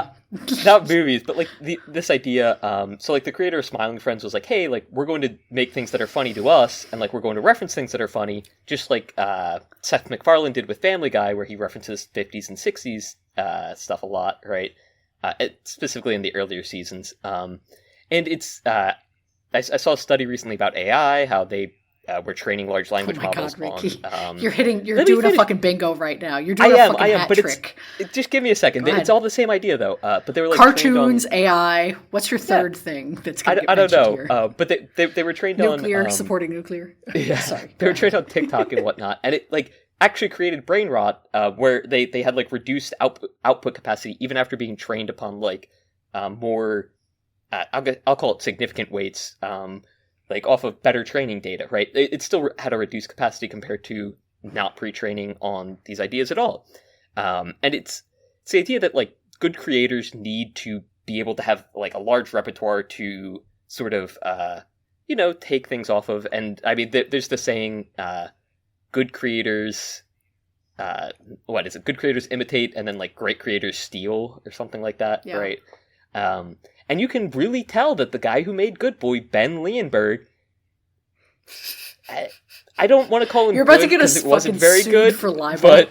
Not movies, but like this idea. So like the creator of Smiling Friends was like, hey, like we're going to make things that are funny to us, and like we're going to reference things that are funny, just like Seth MacFarlane did with Family Guy, where he references 50s and 60s stuff a lot, right? Specifically in the earlier seasons, and it's. I saw a study recently about AI, how they were training large language models. God, Ricky. You're doing a fucking bingo right now. You're doing a hat trick. Just give me a second. It's all the same idea, though. But they were like cartoons, AI. What's your third thing that's going to get mentioned here? I don't know. But they were trained nuclear, on... supporting nuclear. Yeah. Sorry. They were trained on TikTok and whatnot. And it like actually created brain rot where they had like reduced output capacity even after being trained upon like more... I'll call it significant weights, like off of better training data, right? It still had a reduced capacity compared to not pre-training on these ideas at all. And it's the idea that like good creators need to be able to have like a large repertoire to sort of take things off of. And I mean, there's the saying, good creators what is it? Good creators imitate, and then like great creators steal, or something like that, right? And you can really tell that the guy who made Good Boy, Ben Leonberg, I don't want to call him. You're about good to get us it wasn't fucking very sued good for libel. But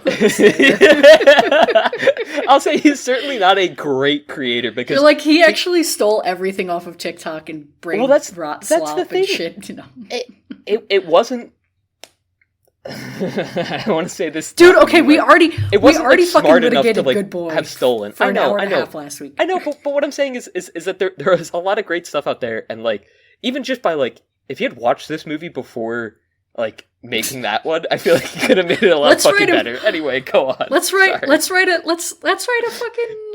I'll say he's certainly not a great creator, because you're like, he actually stole everything off of TikTok and that's slop the thing. and shit. You know, it wasn't. I don't want to say this, dude. Okay, we already like, fucking litigated Good Boy have stolen for an hour and a half last week. I know, but what I'm saying is that there is a lot of great stuff out there, and like even just by like if you had watched this movie before like making that one, I feel like you could have made it a lot fucking better. Anyway, go on. Let's write a fucking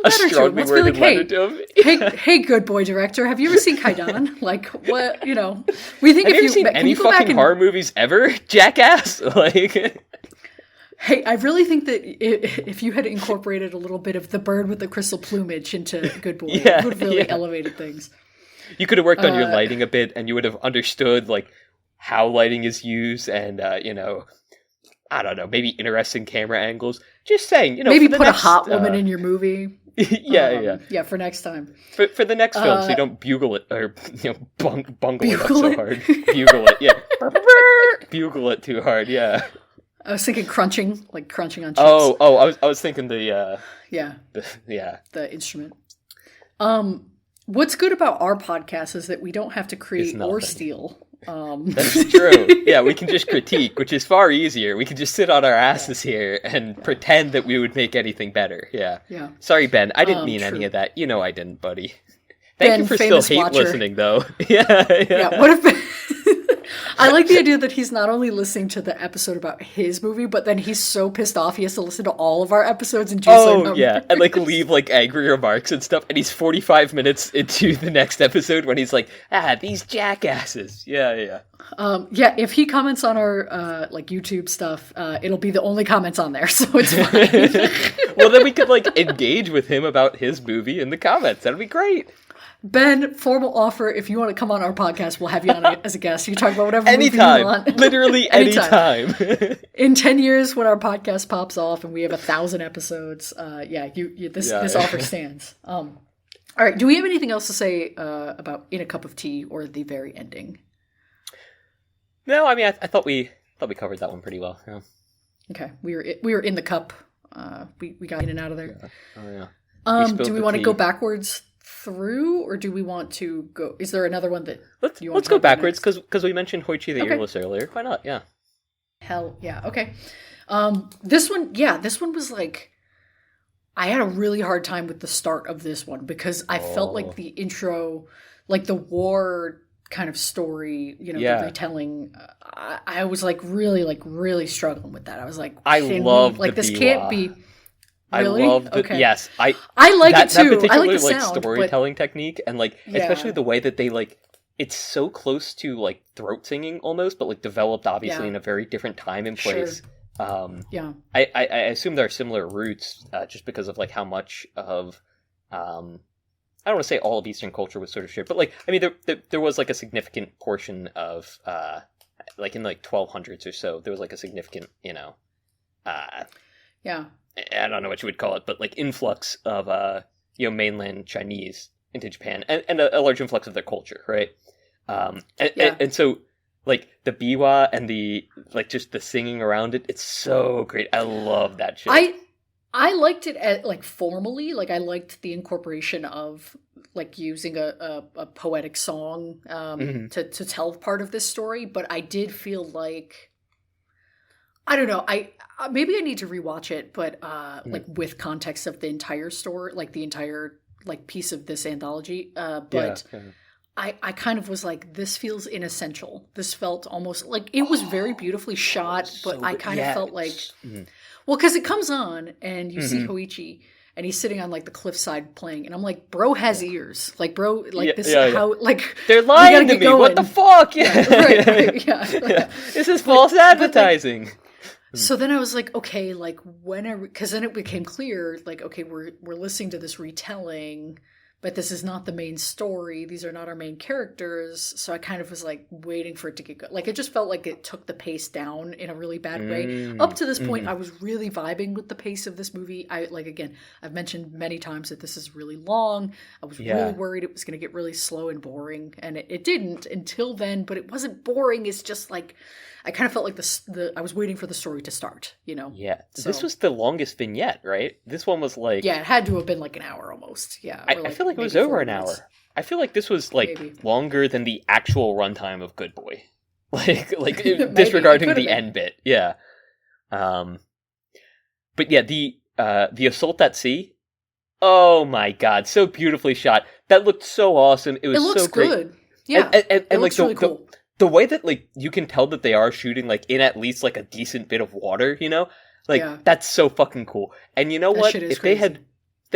letter to him. Let's be like, hey, Good Boy director, have you ever seen Kwaidan? Like, what, you know? We think have you ever seen any fucking horror movies ever, jackass? Like, hey, I really think that if you had incorporated a little bit of the bird with the crystal plumage into Good Boy, it would have really elevated things. You could have worked on your lighting a bit, and you would have understood like how lighting is used, and I don't know, maybe interesting camera angles. Just saying, maybe put a hot woman in your movie. Yeah, for next time. For the next film, so you don't bugle it or bungle it up so hard. Bugle it, yeah. Bugle it too hard, yeah. I was thinking crunching on chips. I was thinking the instrument. What's good about our podcast is that we don't have to create or steal. That's true. Yeah, we can just critique, which is far easier. We can just sit on our asses here and pretend that we would make anything better. Yeah. Sorry, Ben. I didn't mean any of that. You know I didn't, buddy. Thank you for still listening, though. Yeah. What if Ben... I like the idea that he's not only listening to the episode about his movie, but then he's so pissed off he has to listen to all of our episodes and choose our numbers. And like leave like angry remarks and stuff. And he's 45 minutes into the next episode when he's like, these jackasses. Yeah. If he comments on our like YouTube stuff, it'll be the only comments on there, so it's fine. Well, then we could like engage with him about his movie in the comments. That'd be great. Ben, formal offer. If you want to come on our podcast, we'll have you on as a guest. You can talk about whatever anytime. movie you want. Literally anytime. In 10 years, when our podcast pops off and we have 1,000 episodes, this offer stands. All right. Do we have anything else to say about In a Cup of Tea or the very ending? No, I mean, I thought we covered that one pretty well. Yeah. Okay, we were in the cup. We got in and out of there. Yeah. Oh yeah. Do we want to go backwards through, or do we want to go? Is there another one that let's go backwards because we mentioned Hoichi the Earless earlier. Why not? Yeah. Hell yeah. Okay. This one was like, I had a really hard time with the start of this one because I felt like the intro, like the war kind of story, the retelling. I was really struggling with that. I was like, I love like this biwa. Can't be. Really? I love yes. I like it too. That particular I like the sound, storytelling technique, and especially the way that they it's so close to like throat singing almost, but like developed obviously in a very different time and place. Sure. I assume there are similar roots just because of like how much of I don't want to say all of Eastern culture was sort of shared, but like I mean there was like a significant portion of like in like 1200s or so there was like a significant I don't know what you would call it, but like influx of mainland Chinese into Japan, and a large influx of their culture, right? And so like the biwa and the like just the singing around it, it's so great. I love that shit. I liked it like formally, like I liked the incorporation of like using a poetic song to tell part of this story, but I did feel like, I don't know, maybe I need to rewatch it, but like with context of the entire story, like the entire like piece of this anthology. I kind of was like, this feels inessential. This felt almost like it was very beautifully shot, but I kind of felt like, well, because it comes on and you see Hoichi and he's sitting on like the cliffside playing, and I'm like, bro has ears, like bro, like this is how like they're lying to me. Going. What the fuck? Right. This is false advertising. So then I was like, okay, like because then it became clear, like, okay, we're listening to this retelling, but this is not the main story. These are not our main characters. So I kind of was like waiting for it to get good. Like, it just felt like it took the pace down in a really bad way. Up to this point, I was really vibing with the pace of this movie. Again, I've mentioned many times that this is really long. I was really worried it was going to get really slow and boring. And it didn't until then, but it wasn't boring. It's just like, I kind of felt like I was waiting for the story to start, you know? Yeah. So, this was the longest vignette, right? This one was like... Yeah, it had to have been like an hour almost. Yeah. I feel like it was over an hour. I feel like this was like longer than the actual runtime of Good Boy. Like disregarding the end bit. Yeah. But yeah, the assault at sea. Oh my god, so beautifully shot. That looked so awesome. It looks so great. Good. Yeah. And it looks really cool. The way that, like, you can tell that they are shooting, like, in at least, like, a decent bit of water, you know? Like, that's so fucking cool. And you know what? If they'd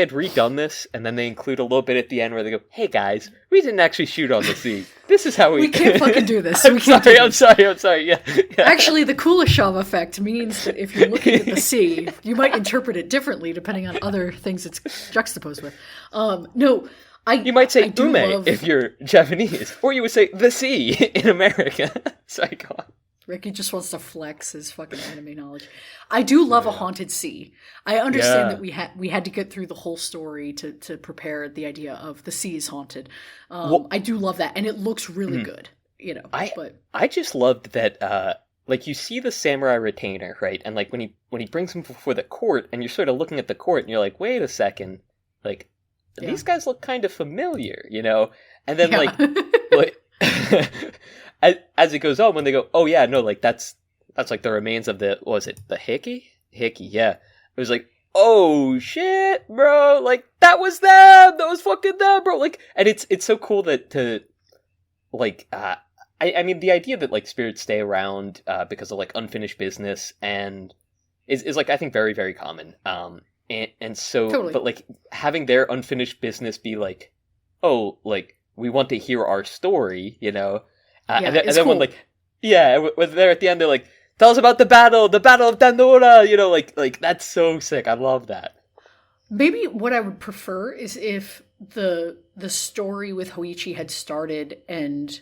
redone this, and then they include a little bit at the end where they go, hey, guys, we didn't actually shoot on the sea. This is how we... We can't fucking do this. I'm sorry. Yeah. Actually, the Kuleshov effect means that if you're looking at the sea, you might interpret it differently depending on other things it's juxtaposed with. No... You might say ume if you're Japanese, or you would say the sea in America. Sorry, go on. Ricky just wants to flex his fucking anime knowledge. I do love a haunted sea. I understand that we had to get through the whole story to prepare the idea of the sea is haunted. I do love that, and it looks really good. You know, I just loved that. Like, you see the samurai retainer, right? And like when he brings him before the court, and you're sort of looking at the court, and you're like, wait a second, like. These guys look kind of familiar, you know? And then, like as it goes on, when they go, oh, yeah, no, like, that's like the remains of the Hickey? Hickey, yeah. It was like, oh, shit, bro. Like, that was them. That was fucking them, bro. Like, and it's so cool that I mean, the idea that, like, spirits stay around because of, like, unfinished business and is like, I think, very, very common. And so, totally. But like having their unfinished business be like, oh, like we want to hear our story, you know? And then cool. When when they're at the end, they're like, tell us about the battle of Dandora, you know, like that's so sick. I love that. Maybe what I would prefer is if the story with Hoichi had started and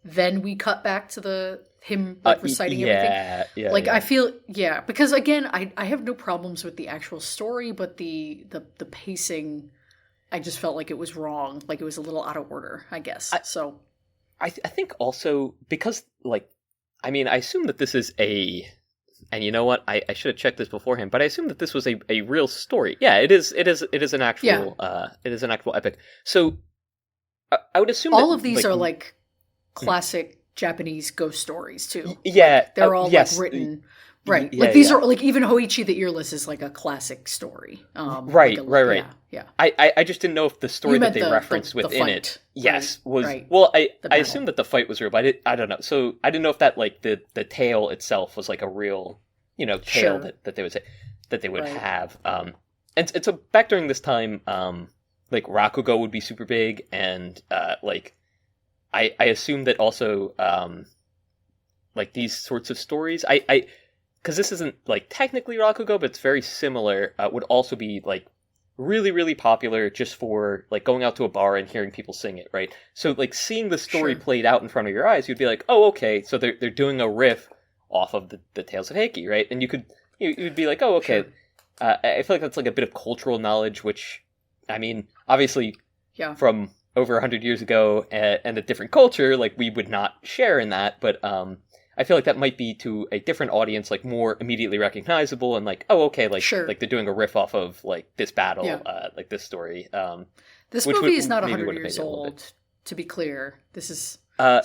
then we cut back to him like, reciting everything. Yeah. Like I feel because again, I have no problems with the actual story, but the pacing, I just felt like it was wrong. Like it was a little out of order, I guess. I think also because like, I mean, I assume that this is and you know what? I should have checked this beforehand, but I assume that this was a real story. Yeah, it is an actual it is an actual epic. So I would assume all of these are like classic Japanese ghost stories too. Yeah, like, they're all like written right. Like these are like even Hoichi the Earless is like a classic story. Right. Yeah. I just didn't know if the story that they referenced within it, was well. I assumed that the fight was real, but I don't know. So I didn't know if that like the tale itself was like a real tale that they would say that they would have. And so back during this time, like Rakugo would be super big, and like. I assume that also, like these sorts of stories, because this isn't like technically Rakugo, but it's very similar. Would also be like really, really popular just for like going out to a bar and hearing people sing it, right? So like seeing the story played out in front of your eyes, you'd be like, oh, okay, so they're doing a riff off of the Tales of Heike, right? And you'd be like, oh, okay. Sure. I feel like that's like a bit of cultural knowledge, which, I mean, obviously, from over 100 years ago and a different culture, like we would not share in that, but I feel like that might be to a different audience, like more immediately recognizable and like, oh, okay, like like they're doing a riff off of like this battle, like this story. This movie is not 100 years old, to be clear. This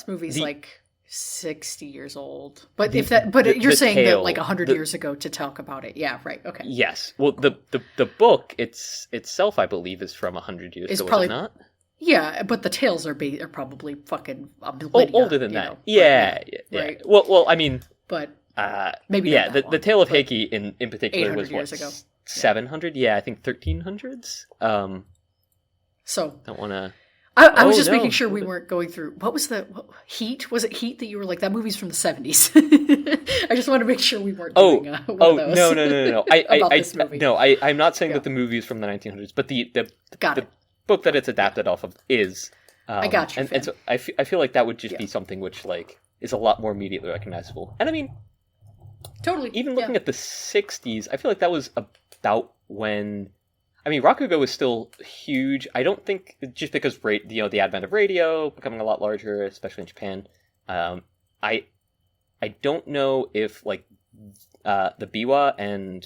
movie's like 60 years old. But you're saying tale, that like 100 years ago to talk about it. Yeah, right. Okay. Yes. Well, the book itself, I believe, is from 100 years ago, is it not? Yeah, but the tales are probably fucking a millennia, older than that. Yeah. Right. Well, I mean, but maybe the Tale of Heike in particular was what, ago. 700? Yeah, I think 1300s. So don't want to. I was just no. making sure we weren't going through. What was Heat? Was it Heat that you were like, that movie's from the 70s? I just want to make sure we weren't doing one of those. No. This movie. No, I'm not saying that the movie is from the 1900s, but the book that it's adapted off of is. I got you. And so I feel like that would just be something which like is a lot more immediately recognizable. And I mean, totally. Even looking at the 60s, I feel like that was about when. I mean, Rakugo was still huge. I don't think just because the advent of radio becoming a lot larger, especially in Japan. I don't know if like the biwa and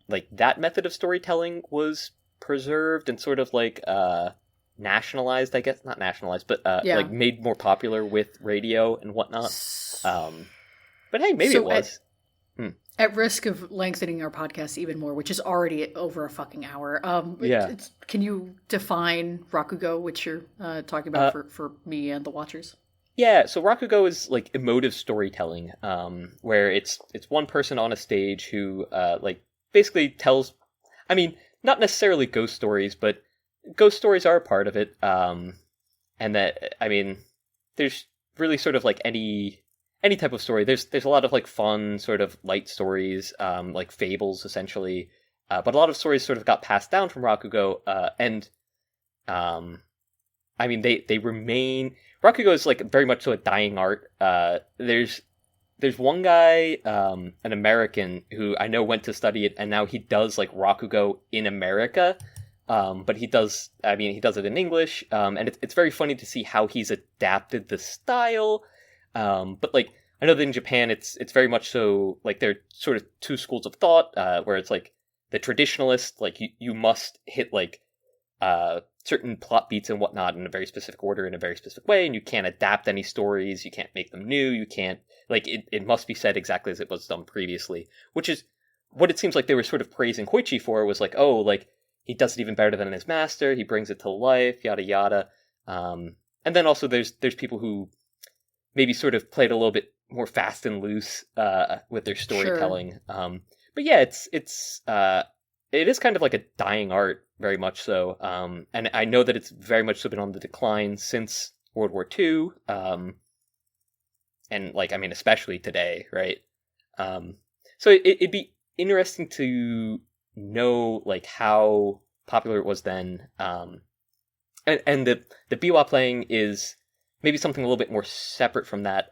like that method of storytelling was preserved and sort of like nationalized. I guess not nationalized, but like made more popular with radio and whatnot. But hey, maybe it was. At risk of lengthening our podcast even more, which is already over a fucking hour, can you define Rakugo, which you're talking about for me and the watchers? Yeah, so Rakugo is like emotive storytelling, where it's one person on a stage who like basically tells, I mean, not necessarily ghost stories, but ghost stories are a part of it, and that, I mean, there's really sort of like any type of story. There's a lot of like fun sort of light stories, like fables essentially, but a lot of stories sort of got passed down from Rakugo, and I mean they remain. Rakugo is like very much so a dying art. There's one guy, an American who I know went to study it, and now he does like Rakugo in America, but he does it in English, and it's very funny to see how he's adapted the style. But like I know that in Japan, it's very much so like there are sort of two schools of thought, where it's like the traditionalist, like you must hit like certain plot beats and whatnot in a very specific order in a very specific way, and you can't adapt any stories, you can't make them new, you can't like it must be said exactly as it was done previously, which is what it seems like they were sort of praising Koichi for, was like, oh, like he does it even better than his master, he brings it to life, yada yada. And then also there's people who maybe sort of played a little bit more fast and loose with their storytelling. Sure. But yeah, it is kind of like a dying art, very much so. And I know that it's very much so been on the decline since World War II. And like, I mean, especially today, right? So it'd be interesting to know like how popular it was then. And the biwa playing is maybe something a little bit more separate from that,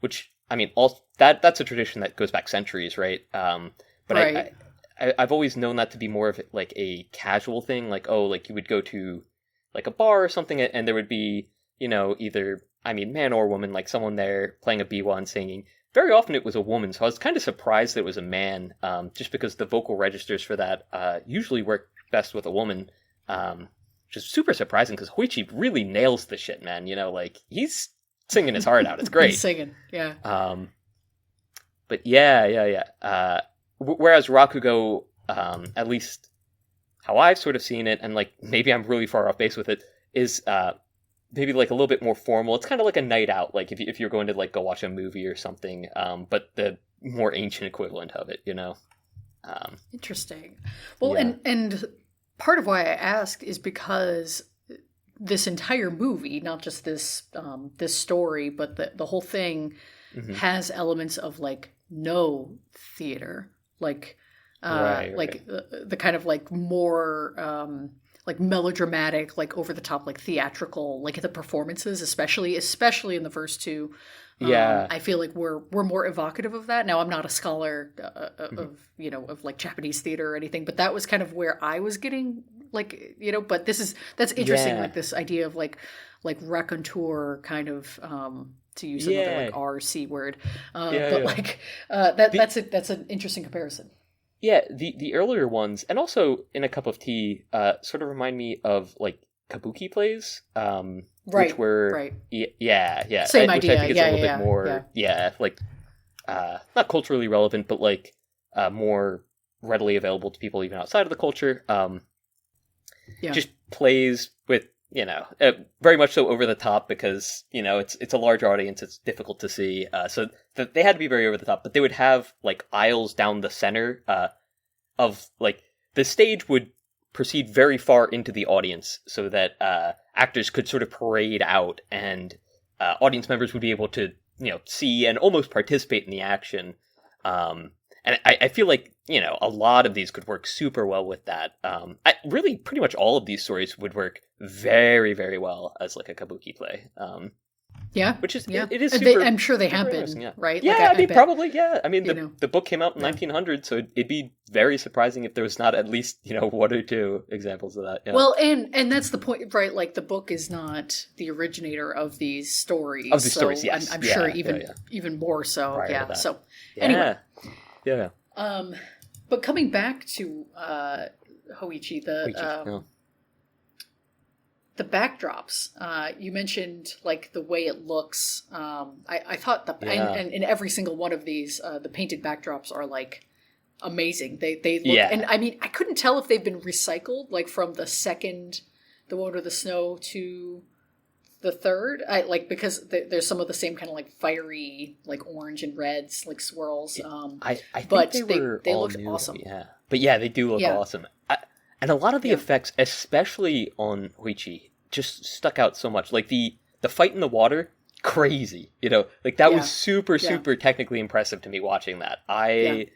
which, I mean, that's a tradition that goes back centuries, right? But right. I've always known that to be more of like a casual thing, like, oh, like you would go to like a bar or something, and there would be, you know, either, I mean, man or woman, like someone there playing a biwa and singing. Very often it was a woman, so I was kind of surprised that it was a man, just because the vocal registers for that usually work best with a woman. Which is super surprising because Hoichi really nails the shit, man. You know, like he's singing his heart out. It's great. He's singing, yeah. But yeah. Whereas Rakugo, at least how I've sort of seen it, and like maybe I'm really far off base with it, is maybe like a little bit more formal. It's kind of like a night out, like if you're going to like go watch a movie or something, but the more ancient equivalent of it, you know. Interesting. Well, yeah. and part of why I asked is because this entire movie, not just this this story, but the whole thing has elements of like no theater, like like the kind of like more like melodramatic, like over the top, like theatrical, like the performances, especially in the first two. I feel like we're more evocative of that. Now, I'm not a scholar of, you know, of like Japanese theater or anything, but that was kind of where I was getting like, you know, but that's interesting. Like this idea of like raconteur kind of, to use another like RC word. Like, that's an interesting comparison. Yeah. The earlier ones, and also In a Cup of Tea, sort of remind me of like kabuki plays, which were yeah same idea. Which I think is a little bit more like not culturally relevant, but like more readily available to people even outside of the culture. Just plays with, you know, very much so over the top because, you know, it's a large audience, it's difficult to see, so they had to be very over the top, but they would have like aisles down the center of like the stage would proceed very far into the audience so that actors could sort of parade out and audience members would be able to, see and almost participate in the action. And I feel like, a lot of these could work super well with that. Really, pretty much all of these stories would work very, very well as like a kabuki play. Yeah, which is yeah. it is super. I'm sure they have been, right? Yeah, like, I mean, probably, yeah. I mean, you the book came out in 1900, so it'd be very surprising if there was not at least one or two examples of that. Yeah. Well, and that's the point, right? Like the book is not the originator of these stories. Of these stories, yes. I'm sure even more so. Prior yeah. to that. So Yeah. anyway, Yeah. But coming back to Hoichi, the backdrops, you mentioned like the way it looks. I thought and in every single one of these, the painted backdrops are like amazing. They look, and I mean, I couldn't tell if they've been recycled, like from the one with the snow to the third. Because there's some of the same kind of like fiery, like orange and reds, like swirls. I think they look new, awesome. Yeah, but yeah, they do look awesome. And a lot of the effects, especially on Hoichi, just stuck out so much. Like the fight in the water, crazy. Like that was super technically impressive to me watching that. I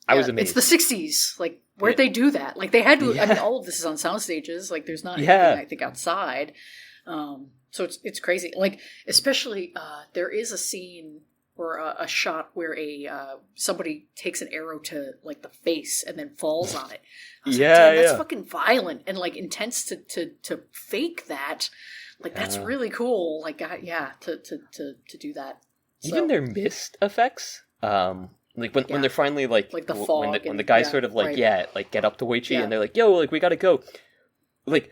was amazed. It's the 60s. Like, where'd they do that? Like, they had to. I mean, all of this is on sound stages. Like, there's not anything, I think, outside. So it's crazy. Like, especially there is a scene or a shot where somebody takes an arrow to like the face and then falls on it. I was like, damn, that's fucking violent and like intense to fake that. Like that's really cool. Like to do that. Even their mist effects, like when they're finally like the fog when the guys sort of like get up to Hoichi and they're like, yo, like we gotta go. Like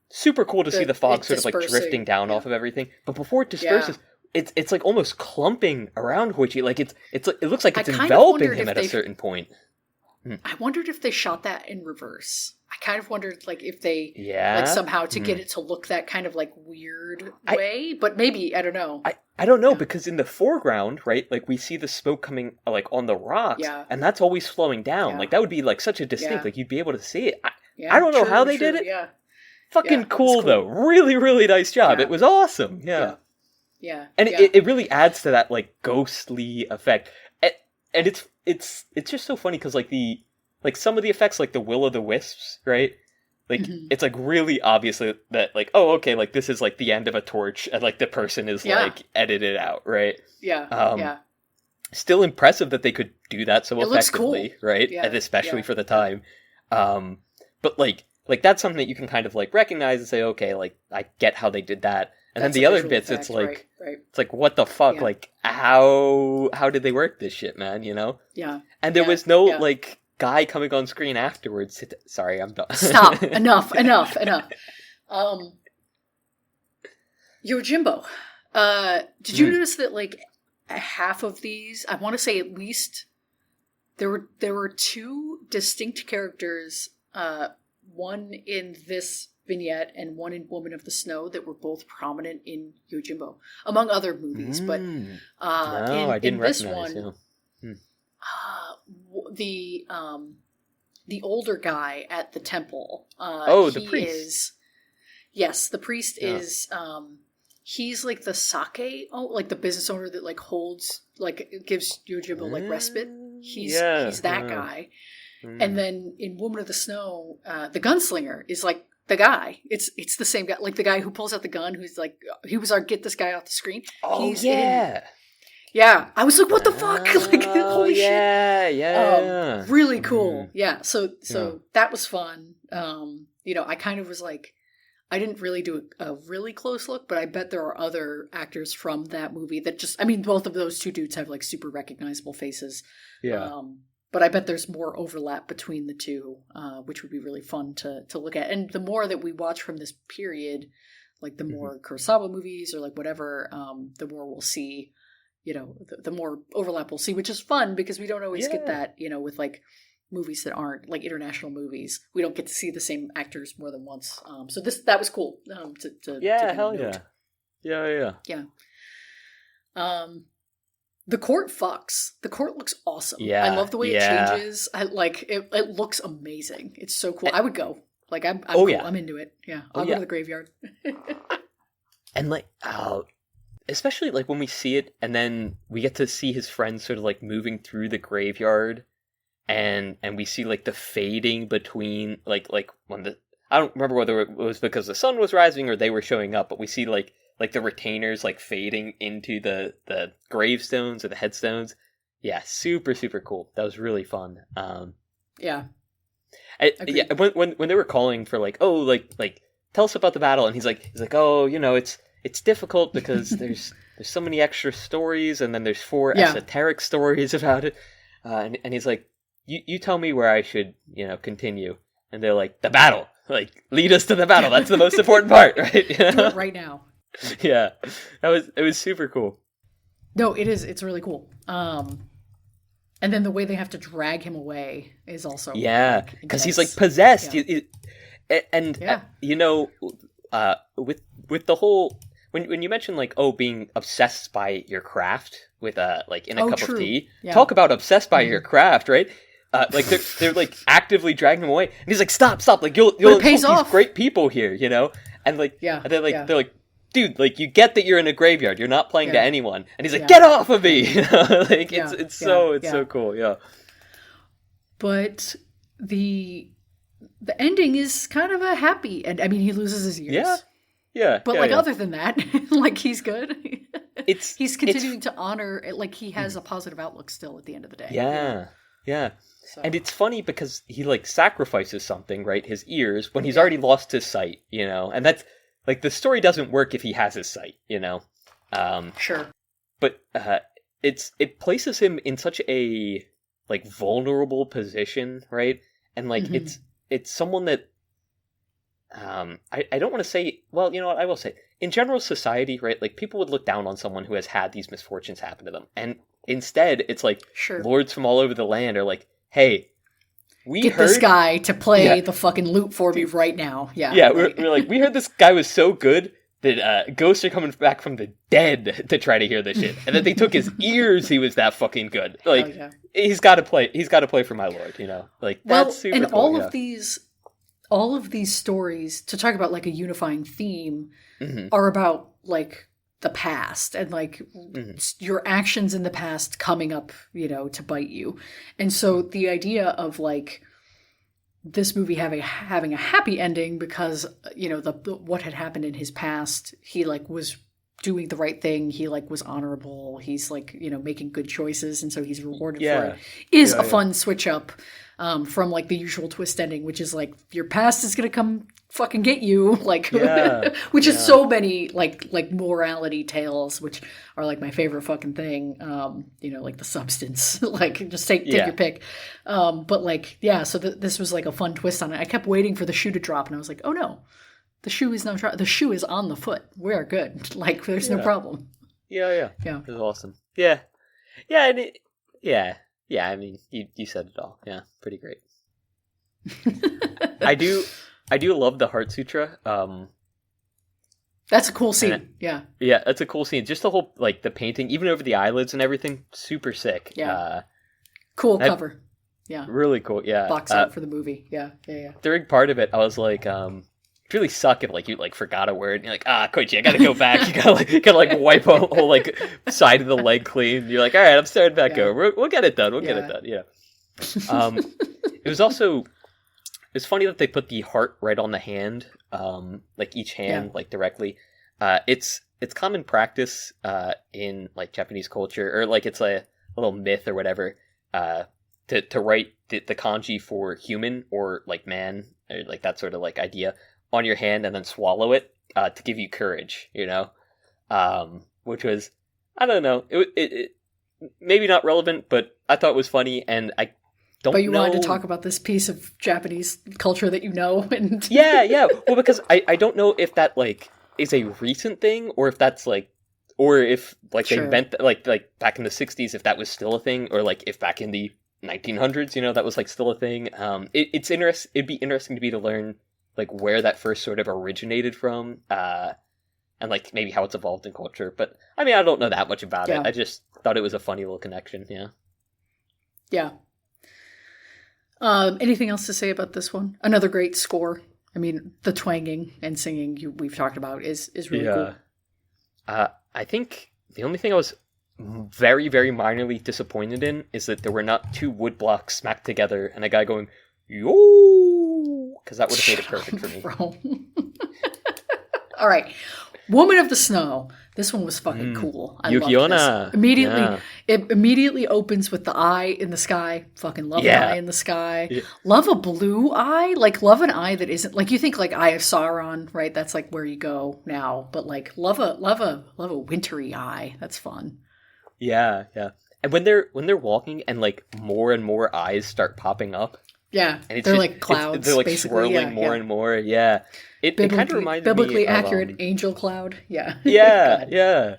super cool to see the fog sort of like drifting down off of everything. But before it disperses. It's like almost clumping around Hoichi. Like it looks like it's enveloping him at a certain point. I wondered if they shot that in reverse. I kind of wondered like if they like somehow to get it to look that kind of like weird way, but maybe I don't know. I don't know because in the foreground, right, like we see the smoke coming like on the rocks, and that's always slowing down. Like that would be like such a distinct, like you'd be able to see it. I don't know how they did it. Yeah, fucking cool though. Really, really nice job. It was awesome. Yeah. And it really adds to that like ghostly effect, and it's just so funny because like some of the effects, like the will o' the wisps, right? Like it's like really obviously that like, oh, okay, like this is like the end of a torch, and like the person is like edited out, right? Still impressive that they could do that so effectively, right? And especially for the time. But like that's something that you can kind of like recognize and say, okay, like I get how they did that. And then the other bits, it's like, it's like, what the fuck? Like, how did they work this shit, man? Yeah. And there was no like guy coming on screen afterwards. Sorry, I'm done. Stop. Enough. Yojimbo. Did you notice that like half of these? I want to say at least there were two distinct characters. One in this vignette and one in Woman of the Snow that were both prominent in Yojimbo, among other movies. But I didn't recognize this one, the older guy at the temple. The priest. The priest is. He's like the sake, like the business owner that like holds, like gives Yojimbo like respite. He's that guy. And then in Woman of the Snow, the gunslinger is like the guy. It's the same guy, like the guy who pulls out the gun, who's like, he was our get this guy off the screen. Oh, he's yeah. I was like, what the fuck? Like, holy shit. Really cool. Yeah. So that was fun. I kind of was like, I didn't really do a really close look, but I bet there are other actors from that movie that just, I mean, both of those two dudes have like super recognizable faces. Yeah. But I bet there's more overlap between the two, which would be really fun to look at. And the more that we watch from this period, like the more Kurosawa movies or like whatever, the more we'll see, the more overlap we'll see, which is fun because we don't always get that, with like movies that aren't like international movies. We don't get to see the same actors more than once. So that was cool. Hell yeah. Yeah. The court fucks. The court looks awesome. Yeah, I love the way it changes. I like it. It looks amazing. It's so cool. I would go. Like I'm cool. yeah. I'm into it. Yeah, I'll go to the graveyard. And like, especially like when we see it, and then we get to see his friends sort of like moving through the graveyard, and we see like the fading between like when I don't remember whether it was because the sun was rising or they were showing up, but we see like the retainers like fading into the gravestones or the headstones. Yeah, super cool. That was really fun. Yeah. Yeah. When they were calling for like, oh, like tell us about the battle, and he's like, oh, it's difficult because there's so many extra stories, and then there's 4 esoteric stories about it, and he's like, you tell me where I should continue, and they're like, the battle, like lead us to the battle. That's the most important part, right? Do it right now. Yeah, it was super cool. No, it is. It's really cool. And then the way they have to drag him away is also because he's like possessed. Yeah. With the whole when you mention like being obsessed by your craft with like in a cup of tea, talk about obsessed by your craft, right? Like they're like actively dragging him away, and he's like, stop, like you'll insult these great people here, and like and they're like, dude, like you get that you're in a graveyard, you're not playing to anyone, and he's like, get off of me, like it's so cool, yeah. But the ending is kind of a happy, and I mean he loses his ears, but other than that, like he's good. He's continuing to honor, like he has a positive outlook still at the end of the day. Yeah. So. And it's funny because he like sacrifices something, right? His ears, when he's already lost his sight, and that's like the story doesn't work if he has his sight, Sure. But it places him in such a like vulnerable position, right? And like it's someone that I don't want to say, well, you know what, I will say, in general society, right, like people would look down on someone who has had these misfortunes happen to them, and instead it's like lords from all over the land are like, hey, we heard this guy to play the fucking lute for me right now. We're like, we heard this guy was so good that ghosts are coming back from the dead to try to hear this shit, and that they took his ears. He was that fucking good. Like he's got to play for my lord, like that's super and cool, all of these stories, to talk about like a unifying theme, are about like the past and like your actions in the past coming up, to bite you. And so the idea of like this movie having a happy ending because, what had happened in his past, he like was doing the right thing. He like was honorable. He's like, making good choices. And so he's rewarded for it, is a fun switch up from like the usual twist ending, which is like your past is going to come fucking get you, like, which is so many like morality tales, which are like my favorite fucking thing. Like The Substance, like just take your pick. But like, so this was like a fun twist on it. I kept waiting for the shoe to drop, and I was like, oh no, the shoe is not the shoe is on the foot. We're good. Like, there's no problem. Yeah. It was awesome. Yeah. And I mean, you said it all. Yeah, pretty great. I do love the Heart Sutra. That's a cool scene. Yeah, that's a cool scene. Just the whole like the painting, even over the eyelids and everything, super sick. Yeah, cool cover. Yeah, really cool. Yeah, box art for the movie. Yeah. During part of it, I was like, it really suck if like you like forgot a word and you're like, Koichi, I gotta go back. You gotta like wipe a whole like side of the leg clean. You're like, all right, I'm starting back over. We'll get it done. We'll get it done. Yeah. It was also. It's funny that they put the heart right on the hand, like each hand, like directly. It's common practice in like Japanese culture, or like it's a little myth or whatever, to write the kanji for human or like man, or like that sort of like idea on your hand and then swallow it to give you courage, which was, I don't know, it maybe not relevant, but I thought it was funny, and I don't know. But you wanted to talk about this piece of Japanese culture that you know, and yeah. Well, because I don't know if that like is a recent thing, or if that's like, or if like they meant like back in the 60s, if that was still a thing, or like if back in the 1900s, that was like still a thing. It'd be interesting to learn like where that first sort of originated from, and like maybe how it's evolved in culture. But I mean, I don't know that much about Yeah. it. I just thought it was a funny little connection. Yeah. Yeah. Anything else to say about this one? Another great score. I mean, the twanging and singing we've talked about is really cool. I think the only thing I was very, very minorly disappointed in is that there were not two wood blocks smacked together and a guy going, yo, because that would have made it perfect for me. Bro. All right. Woman of the Snow. This one was fucking cool. I WE love WANNA. this. Immediately, Yeah. It immediately opens with the eye in the sky. Fucking love Yeah. an eye in the sky. Yeah. Love a blue eye. Like, love an eye that isn't, like, you think, like, Eye of Sauron, right? That's, like, where you go now. But, like, love a wintry eye. That's fun. Yeah, yeah. And when they're walking and like more and more eyes start popping up. Yeah, And it's they're just, like clouds, they're like basically. swirling more and more. Yeah, it kind of reminds me biblically of, accurate angel cloud. Yeah, Yeah, yeah.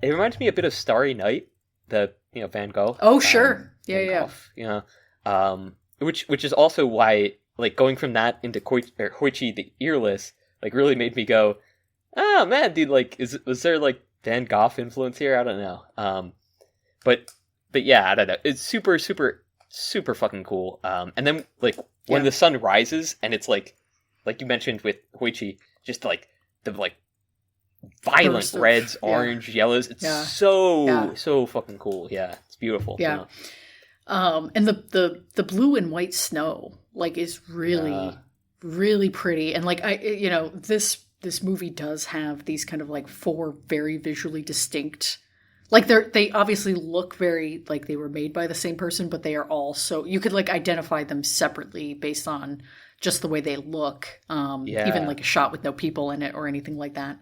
It reminds me a bit of Starry Night, the Van Gogh. Oh sure, Van yeah. Gogh, which is also why like going from that into Hoichi the Earless like really made me go, oh man, dude, like was there like Van Gogh influence here? I don't know. But yeah, I don't know. It's super fucking cool. And then like when the sun rises and it's like you mentioned with Hoichi, just like the like violent reds, orange, yellows. It's so fucking cool. Yeah, it's beautiful. Yeah. And the blue and white snow like is really pretty. And like this movie does have these kind of like four very visually distinct, like they obviously look very like they were made by the same person, but they are all so you could like identify them separately based on just the way they look. Even like a shot with no people in it or anything like that,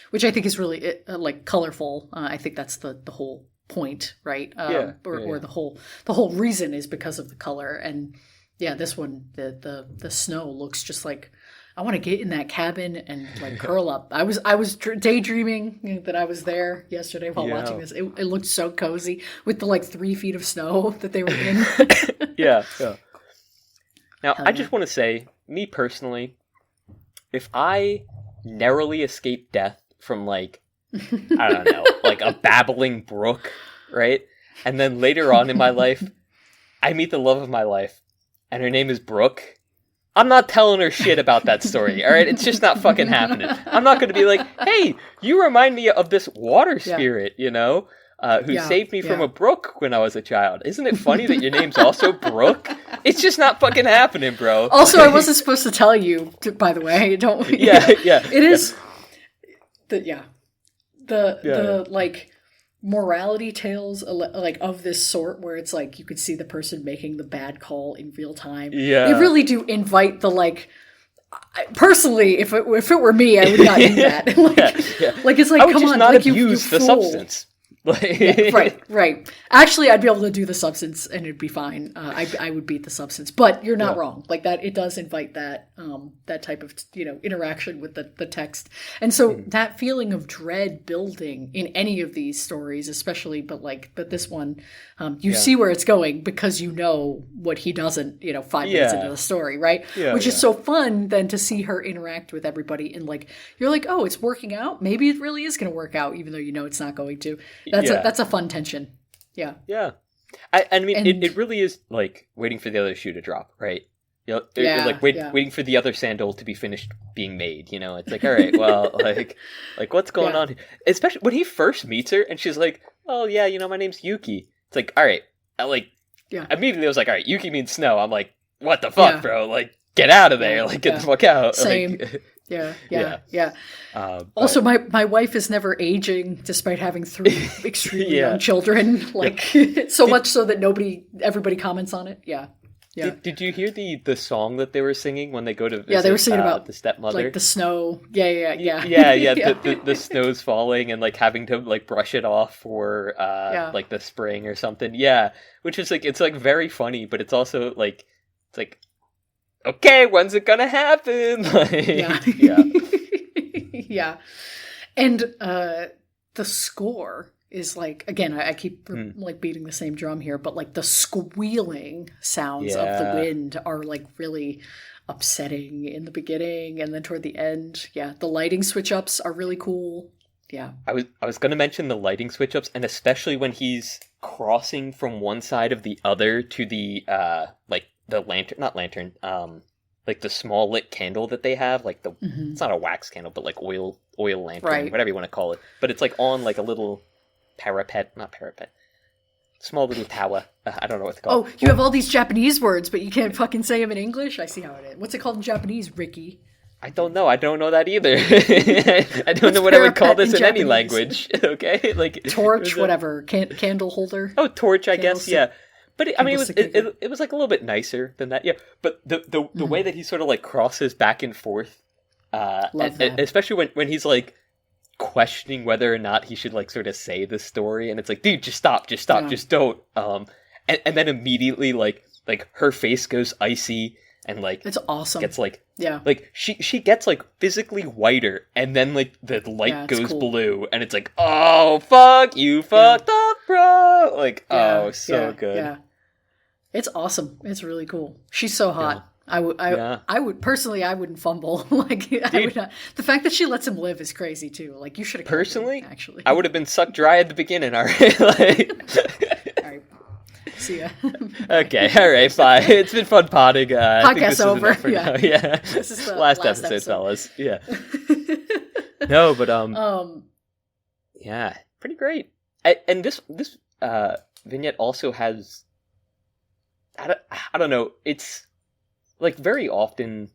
which I think is really like colorful. I think that's the whole point, right? Or the whole reason is because of the color. And yeah, this one the snow looks just like I want to get in that cabin and like curl up. I was daydreaming that I was there yesterday while watching this. It looked so cozy with the like 3 feet of snow that they were in. Yeah. Now, I just want to say, me personally, if I narrowly escape death from like, I don't know, like a babbling brook, right? And then later on in my life, I meet the love of my life, and her name is Brooke. I'm not telling her shit about that story, all right? It's just not fucking happening. I'm not going to be like, hey, you remind me of this water spirit, who saved me from a brook when I was a child. Isn't it funny that your name's also Brooke? It's just not fucking happening, bro. Also, I wasn't supposed to tell you, by the way. Don't. Yeah. It is. The like morality tales like of this sort where it's like you could see the person making the bad call in real time. Yeah, they really do invite the like. Personally, if it were me, I would not do that. Like it's like, I would come just on, not like abuse the substance. Right. Actually, I'd be able to do the substance and it'd be fine. I would beat the substance, but you're not wrong. Like that, it does invite that that type of interaction with the text, and so that feeling of dread building in any of these stories, especially, but this one, you see where it's going because you know what he doesn't. 5 minutes into the story, right? Which is so fun then to see her interact with everybody and like you're like, oh, it's working out. Maybe it really is going to work out, even though it's not going to. That's a fun tension. Yeah. Yeah. I mean, it really is like waiting for the other shoe to drop, right? Waiting for the other sandal to be finished being made. It's like, all right, well, like what's going on here? Especially when he first meets her and she's like, oh yeah, my name's Yuki. It's like, all right, immediately I was like, all right, Yuki means snow. I'm like, what the fuck, bro? Like, get out of there. Like, get the fuck out. Same. Like, Yeah. Also, my wife is never aging, despite having 3 extremely young children. Like so much so that everybody comments on it. Yeah. Did you hear the song that they were singing when they go to visit? Yeah, they were singing about the stepmother, like the snow. Yeah. The snow's falling and like having to like brush it off for like the spring or something. Yeah, which is like it's like very funny, but it's also like it's like. Okay, when's it gonna happen? Yeah. And the score is like, again, I keep like beating the same drum here, but like the squealing sounds of the wind are like really upsetting in the beginning, and then toward the end, the lighting switch ups are really cool. Yeah, I was going to mention the lighting switch ups, and especially when he's crossing from one side of the other to the like the lantern, like the small lit candle that they have, like the it's not a wax candle, but like oil lantern, whatever you want to call it. But it's like on like a little small little tower. I don't know what to call it. Oh, you have all these Japanese words, but you can't fucking say them in English? I see how it is. What's it called in Japanese, Ricky? I don't know. I don't know that either. I don't know what I would call this in any language. Okay, like torch, whatever, candle holder. Oh, torch, I guess. Yeah, but I mean, it was like a little bit nicer than that. Yeah, but the way that he sort of like crosses back and forth, especially when he's like questioning whether or not he should like sort of say the story, and it's like, dude, just stop, just don't. And then immediately like her face goes icy. And like it's awesome. Gets like like she gets like physically whiter, and then like the light goes blue, and it's like, oh fuck, you fucked up, bro. Like so good. Yeah, it's awesome. It's really cool. She's so hot. Yeah. I would personally, I wouldn't fumble. Like, dude, I would not. The fact that she lets him live is crazy too. Like, you should have personally. Actually, I would have been sucked dry at the beginning. All right, like. All right. See ya. Okay, all right, fine. It's been fun potting. Podcast over. Yeah. This is the last episode, fellas. Yeah. No, but yeah, pretty great. And this vignette also has, I don't know. It's like very often,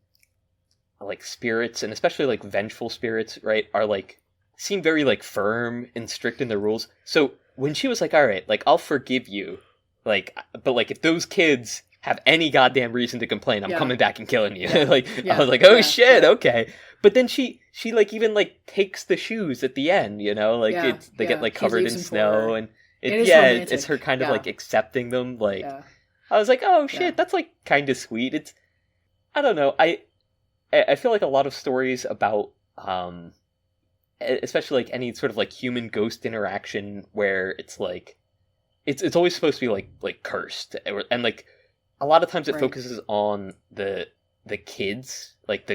like spirits, and especially like vengeful spirits, right, are like seem very like firm and strict in their rules. So when she was like, "All right, like I'll forgive you." Like, but like, if those kids have any goddamn reason to complain, I'm coming back and killing you. Like, I was like, oh shit, okay. But then she like even like takes the shoes at the end, you know, like they get like covered in snow, and it's her kind of like accepting them. Like, I was like, oh shit, that's like kind of sweet. It's, I don't know, I feel like a lot of stories about, especially like any sort of like human ghost interaction where it's like. It's always supposed to be like cursed, and like a lot of times it focuses on the kids, like the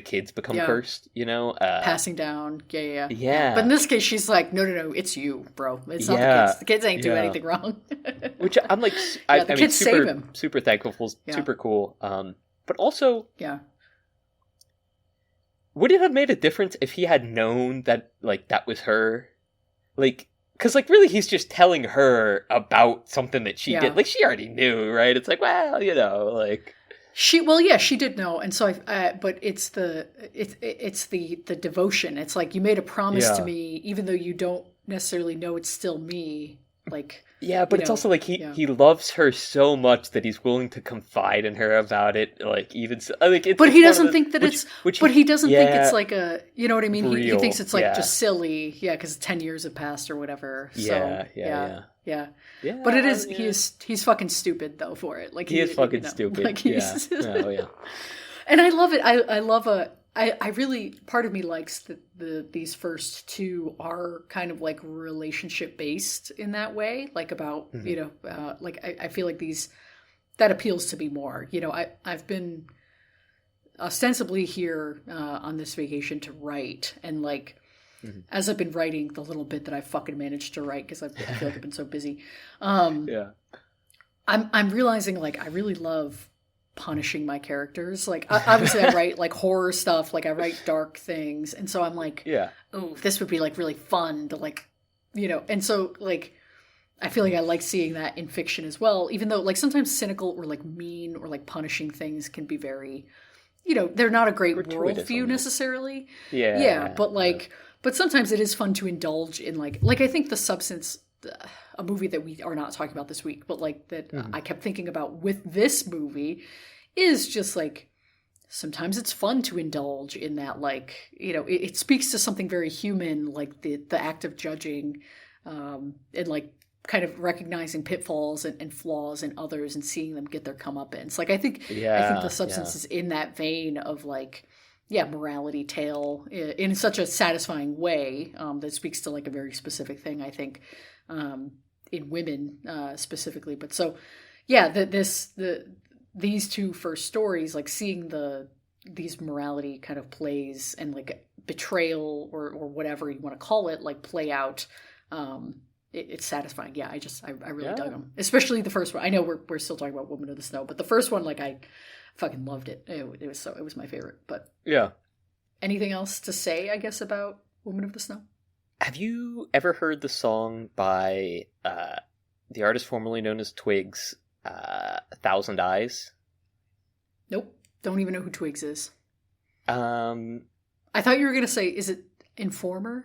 kids become cursed, you know, passing down, yeah. But in this case, she's like, no, it's you, bro. It's not the kids. The kids ain't doing anything wrong. Which I'm like, I mean, save him. Super thankful, super cool. But also, would it have made a difference if he had known that like that was her, like? Because, like, really, he's just telling her about something that she did. Like, she already knew, right? It's like, well, you know, like... She did know. And so, but it's the devotion. It's like, you made a promise to me, even though you don't necessarily know it's still me. Like... Yeah, but it's also like he loves her so much that he's willing to confide in her about it. Like even so, like it's, but he doesn't think that but he doesn't think it's like a, you know what I mean? He thinks it's like just silly, because 10 years have passed or whatever. So yeah. But it is he's fucking stupid though for it. Like he is fucking stupid. Like he's, and I love it. I love I really, part of me likes that these first two are kind of like relationship based in that way, like about, you know, like I feel like that appeals to me more. You know, I've been ostensibly here on this vacation to write, and like, as I've been writing the little bit that I fucking managed to write, because I feel like I've been so busy. I'm realizing like I really love punishing my characters. Like obviously I write like horror stuff, like I write dark things, and so I'm like, oh, this would be like really fun to like, you know, and so like I feel like I like seeing that in fiction as well, even though like sometimes cynical or like mean or like punishing things can be very, you know, they're not a great worldview necessarily. But like but sometimes it is fun to indulge in like I think The Substance, a movie that we are not talking about this week, but like that I kept thinking about with this movie, is just like sometimes it's fun to indulge in that, like, you know, it speaks to something very human, like the act of judging, and like kind of recognizing pitfalls and flaws in others and seeing them get their comeuppance. Like I think The Substance is in that vein of like, morality tale in such a satisfying way that speaks to like a very specific thing, I think, in women specifically. But so, yeah, these two first stories, like seeing these morality kind of plays and like betrayal or whatever you want to call it, like play out. It's satisfying. Yeah, I really dug them, especially the first one. I know we're still talking about Woman of the Snow, but the first one, like, I fucking loved it. It was my favorite. But yeah, anything else to say, I guess, about Woman of the Snow? Have you ever heard the song by the artist formerly known as Twigs, "A Thousand Eyes"? Nope, don't even know who Twigs is. I thought you were gonna say, is it Informer,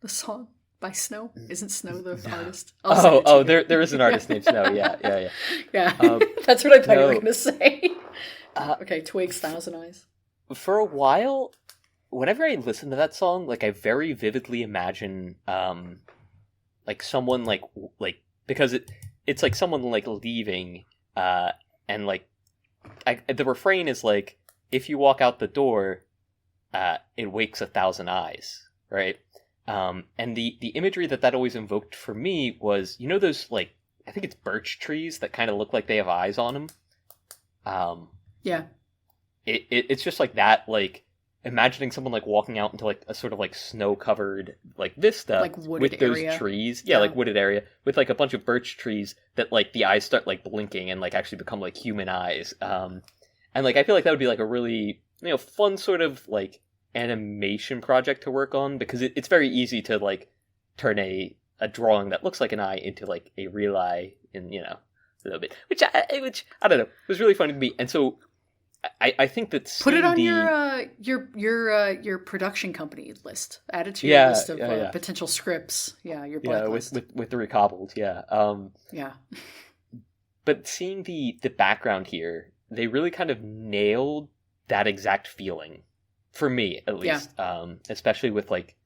the song by Snow? Isn't Snow the artist? There is an artist named Snow. Yeah. Yeah, that's what I thought you were gonna say. Okay, Twigs, Thousand Eyes. For a while, whenever I listen to that song, like I very vividly imagine, like someone like because it's like someone like leaving, and like the refrain is like, if you walk out the door, it wakes 1,000 eyes, right? And the imagery that always invoked for me was, you know, those like, I think it's birch trees that kind of look like they have eyes on them. Yeah. It's just like that, like imagining someone like walking out into like a sort of like snow covered like vista, like wooded with those area. trees. Yeah, like wooded area with like a bunch of birch trees that like the eyes start like blinking and like actually become like human eyes. And like I feel like that would be like a really, you know, fun sort of like animation project to work on, because it's very easy to like turn a drawing that looks like an eye into like a real eye in, you know, a little bit, which I don't know, was really funny to me. And so I think that put it on your production company list, add it to your list of potential scripts. Your blacklist. with the recobbled. But seeing the background here, they really kind of nailed that exact feeling. For me, at least, especially with like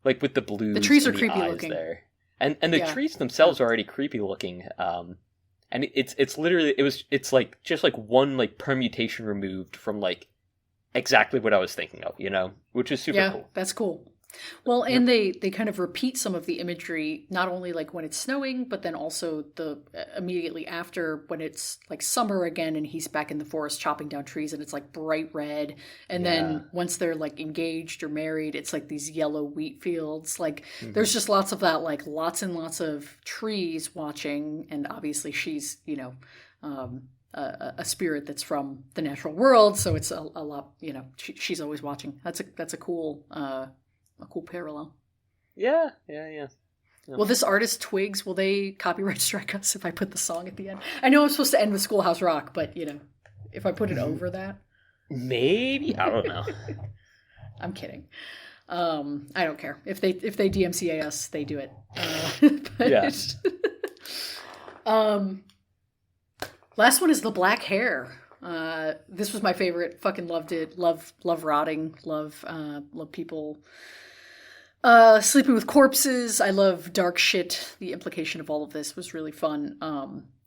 with the blues, the trees are the creepy eyes looking there, and the trees themselves are already creepy looking. And it's literally it's like just like one like permutation removed from like exactly what I was thinking of, you know, which is super cool. That's cool. Well, and they kind of repeat some of the imagery, not only like when it's snowing, but then also the immediately after when it's like summer again and he's back in the forest chopping down trees and it's like bright red. And then once they're like engaged or married, it's like these yellow wheat fields. Like there's just lots of that, like lots and lots of trees watching. And obviously she's, you know, a spirit that's from the natural world. So it's a lot, you know, she's always watching. That's a cool parallel. Yeah. Well, this artist Twigs, will they copyright strike us if I put the song at the end? I know I'm supposed to end with Schoolhouse Rock, but you know, if I put it over that, maybe, I don't know. I'm kidding. I don't care if they DMCA us, they do it. Last one is The Black Hair. This was my favorite. Fucking loved it. Love rotting. Love people sleeping with corpses. I love dark shit. The implication of all of this was really fun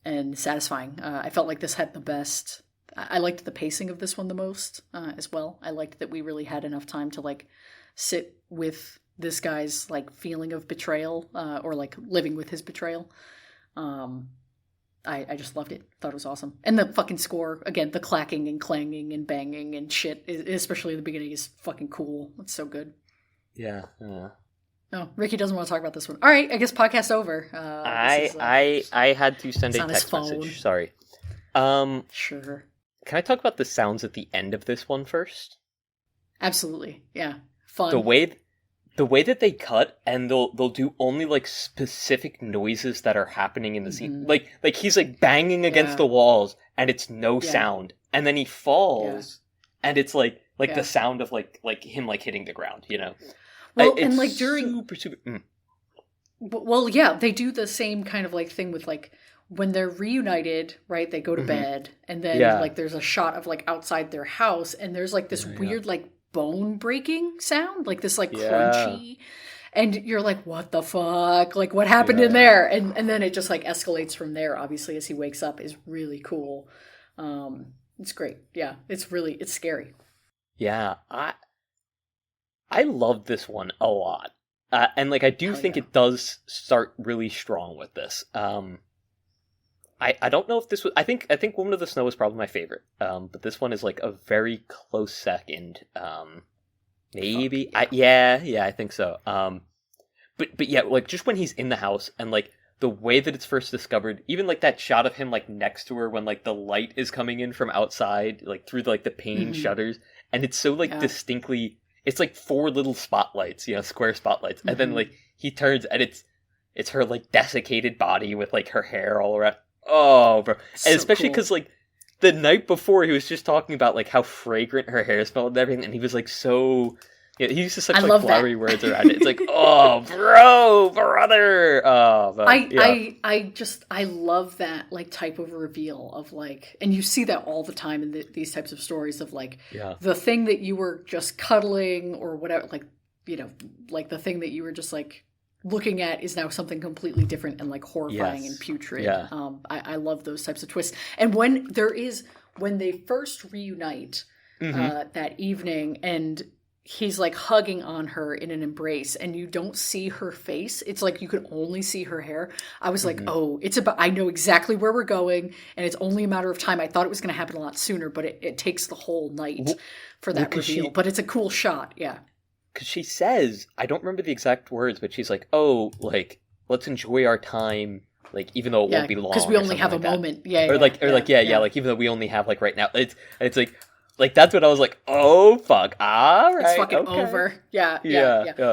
and satisfying. I felt like this had the best. I liked the pacing of this one the most as well. I liked that we really had enough time to like sit with this guy's like feeling of betrayal or like living with his betrayal. I just loved it. Thought it was awesome. And the fucking score, again, the clacking and clanging and banging and shit, especially in the beginning, is fucking cool. It's so good. Yeah. Oh, Ricky doesn't want to talk about this one. All right, I guess podcast over. I had to send a text message. Sorry. Sure. Can I talk about the sounds at the end of this one first? Absolutely. Yeah. Fun. The way that they cut, and they'll do only like specific noises that are happening in the scene. Like he's like banging against the walls and it's no sound. And then he falls and it's like the sound of like him like hitting the ground, you know. Well, and like during super well, yeah, they do the same kind of like thing with like when they're reunited, right? They go to bed and then like there's a shot of like outside their house and there's like this weird like bone breaking sound, like this like crunchy, and you're like, what the fuck, like what happened in there, and then it just like escalates from there, obviously, as he wakes up. Is really cool. It's great. It's scary. Yeah, I love this one a lot. And like I do think it does start really strong with this. I don't know if this was. I think Woman of the Snow was probably my favorite. But this one is like a very close second. Maybe. I think so. But yeah, like just when he's in the house and like the way that it's first discovered, even like that shot of him like next to her when like the light is coming in from outside, like through like the pane shutters, and it's so like distinctly. It's like 4 little spotlights, square spotlights, and then like he turns and it's her like desiccated body with like her hair all around. Oh, bro! So and especially cool. because like the night before he was just talking about like how fragrant her hair smelled and everything, and he was like so. Yeah, he used to such like flowery words around it. It's like, oh, brother. Oh, but, I love that like type of reveal of like, and you see that all the time in these types of stories of like the thing that you were just cuddling or whatever, like like the thing that you were just like looking at is now something completely different and like horrifying and putrid. Yeah. I love those types of twists. And when they first reunite that evening and he's like hugging on her in an embrace and you don't see her face. It's like you can only see her hair. I was like, oh, I know exactly where we're going and it's only a matter of time. I thought it was going to happen a lot sooner, but it takes the whole night for that reveal. But it's a cool shot. Yeah. Because she says, I don't remember the exact words, but she's like, oh, like, let's enjoy our time. Like, even though it won't be long. Because we only have a moment. Like even though we only have like right now. It's like, that's what I was like, oh, fuck. All right. It's fucking over. Yeah.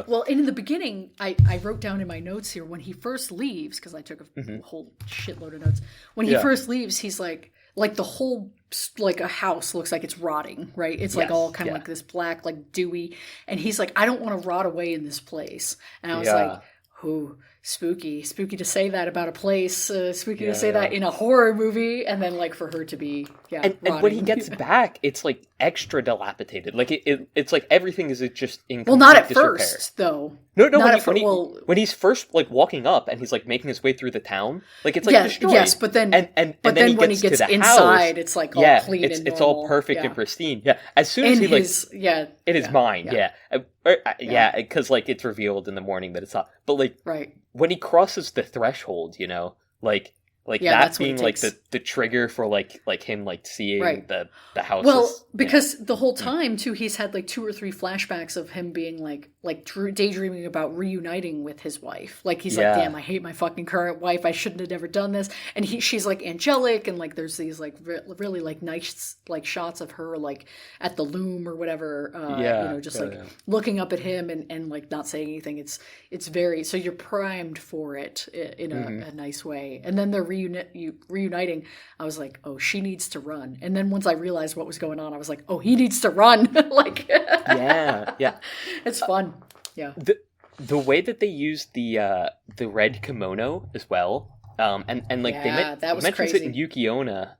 Well, and in the beginning, I wrote down in my notes here, when he first leaves, because I took a whole shitload of notes. When he first leaves, he's like the whole, like a house looks like it's rotting, right? It's like all kind of like this black, like dewy. And he's like, I don't want to rot away in this place. And I was like, ooh, spooky to say that about a place, spooky to say that in a horror movie, and then like for her to be and when he gets back, it's like extra dilapidated. Like it's like everything is just in complete not at disrepair. First though. No. When he's first like walking up and he's like making his way through the town, like it's like destroyed. Yes, but then then when he gets inside, house, it's like all clean and normal. It's all perfect and pristine. Yeah, as soon as he in his mind, because like it's revealed in the morning that it's not. But like when he crosses the threshold, that being like the trigger for like him like seeing the house. Well, because the whole time too, he's had like 2 or 3 flashbacks of him being like daydreaming about reuniting with his wife. Like he's like, damn, I hate my fucking current wife. I shouldn't have ever done this. And she's like angelic, and like there's these like really like nice like shots of her like at the loom or whatever. Looking up at him and like not saying anything. It's very, so you're primed for it in a nice way. And then they're reuniting. I was like, oh, she needs to run. And then once I realized what was going on, I was like, oh, he needs to run. Like, it's fun. Yeah. The way that they used the red kimono as well, and like they mentions crazy. it in Yuki Onna.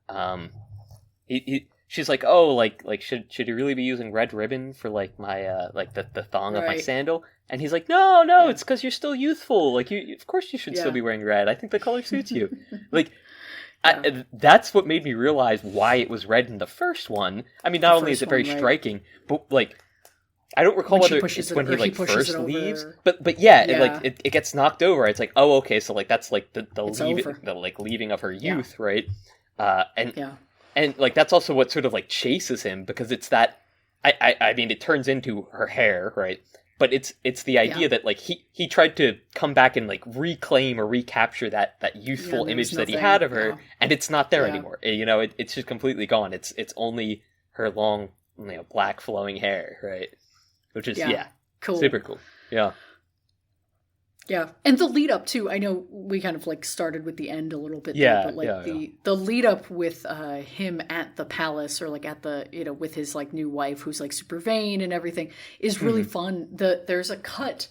She's like, oh, like should you really be using red ribbon for like my like the thong of my sandal? And he's like, no, it's because you're still youthful. Like of course you should still be wearing red. I think the color suits you. Like. That's what made me realize why it was red in the first one. I mean, not only is it very striking, but like I don't recall whether it's when he like first leaves, but it gets knocked over. It's like, oh, okay, so like that's like the leaving of her youth, right? And like that's also what sort of like chases him, because it's that I mean it turns into her hair, right? But it's the idea that like he tried to come back and like reclaim or recapture that youthful image that he had of her, and it's not there anymore. It's just completely gone. It's only her long, black flowing hair, right? Which is cool, super cool. Yeah. Yeah, and the lead up too. I know we kind of like started with the end a little bit, there, but like the lead up with him at the palace, or like at the with his like new wife who's like super vain and everything, is really fun. There's a cut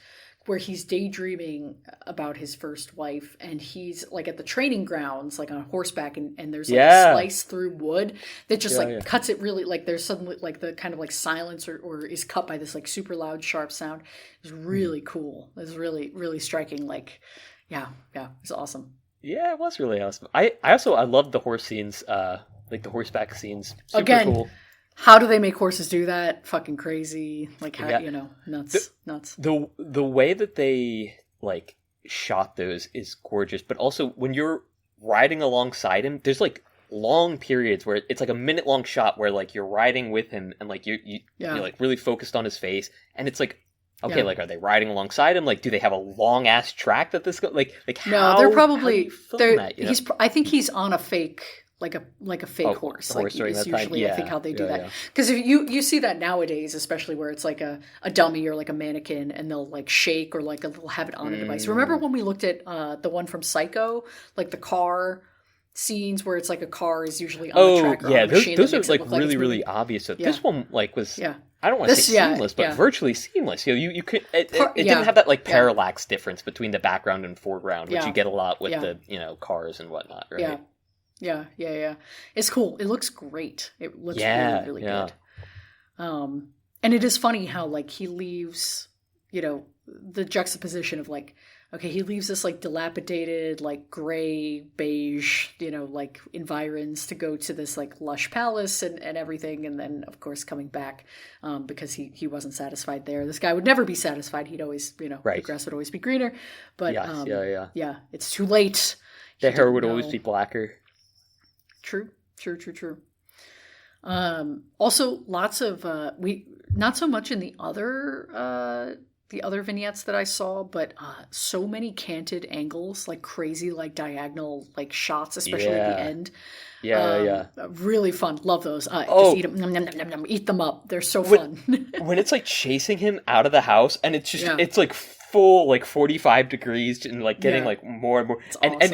where he's daydreaming about his first wife, and he's like at the training grounds, like on horseback, and there's like a slice through wood that just cuts it really, like there's suddenly like the kind of like silence or is cut by this like super loud sharp sound. It's really cool. It's really, really striking. Like, it's awesome. Yeah, it was really awesome. I love the horse scenes, like the horseback scenes. Super cool. How do they make horses do that? Fucking crazy. Like, how, nuts. The way that they, like, shot those is gorgeous, but also when you're riding alongside him, there's, like, long periods where it's, like, a minute-long shot where, like, you're riding with him and, like, you're like, really focused on his face, and it's, like, okay, like, are they riding alongside him? Like, do they have a long-ass track that this... Like how... No, they're probably... that, I think he's on a fake... Like a fake horse. Like is usually I think how they do that. Because if you see that nowadays, especially where it's like a dummy or like a mannequin, and they'll like shake or like they'll have it on a device. Remember when we looked at the one from Psycho, like the car scenes where it's like a car is usually on the track or on a machine. Those are like really obvious. So this one like was I don't want to say seamless, but virtually seamless. You could it didn't have that like parallax difference between the background and foreground, which you get a lot with the cars and whatnot, right? Yeah. It's cool. It looks great. It looks really good. And it is funny how like he leaves, the juxtaposition of like, okay, he leaves this like dilapidated, like gray, beige, like environs to go to this like lush palace and everything. And then of course coming back because he wasn't satisfied there. This guy would never be satisfied. He'd always, the grass would always be greener. But yeah, it's too late. The hair would always be blacker. True. Also, lots of not so much in the other vignettes that I saw, but so many canted angles, like crazy, like diagonal, like shots, especially at the end. Really fun. Love those. Just eat them. Nom, nom, nom, nom, eat them up. They're so fun. When it's like chasing him out of the house, and it's just it's like full like 45 degrees and like getting like more and more, and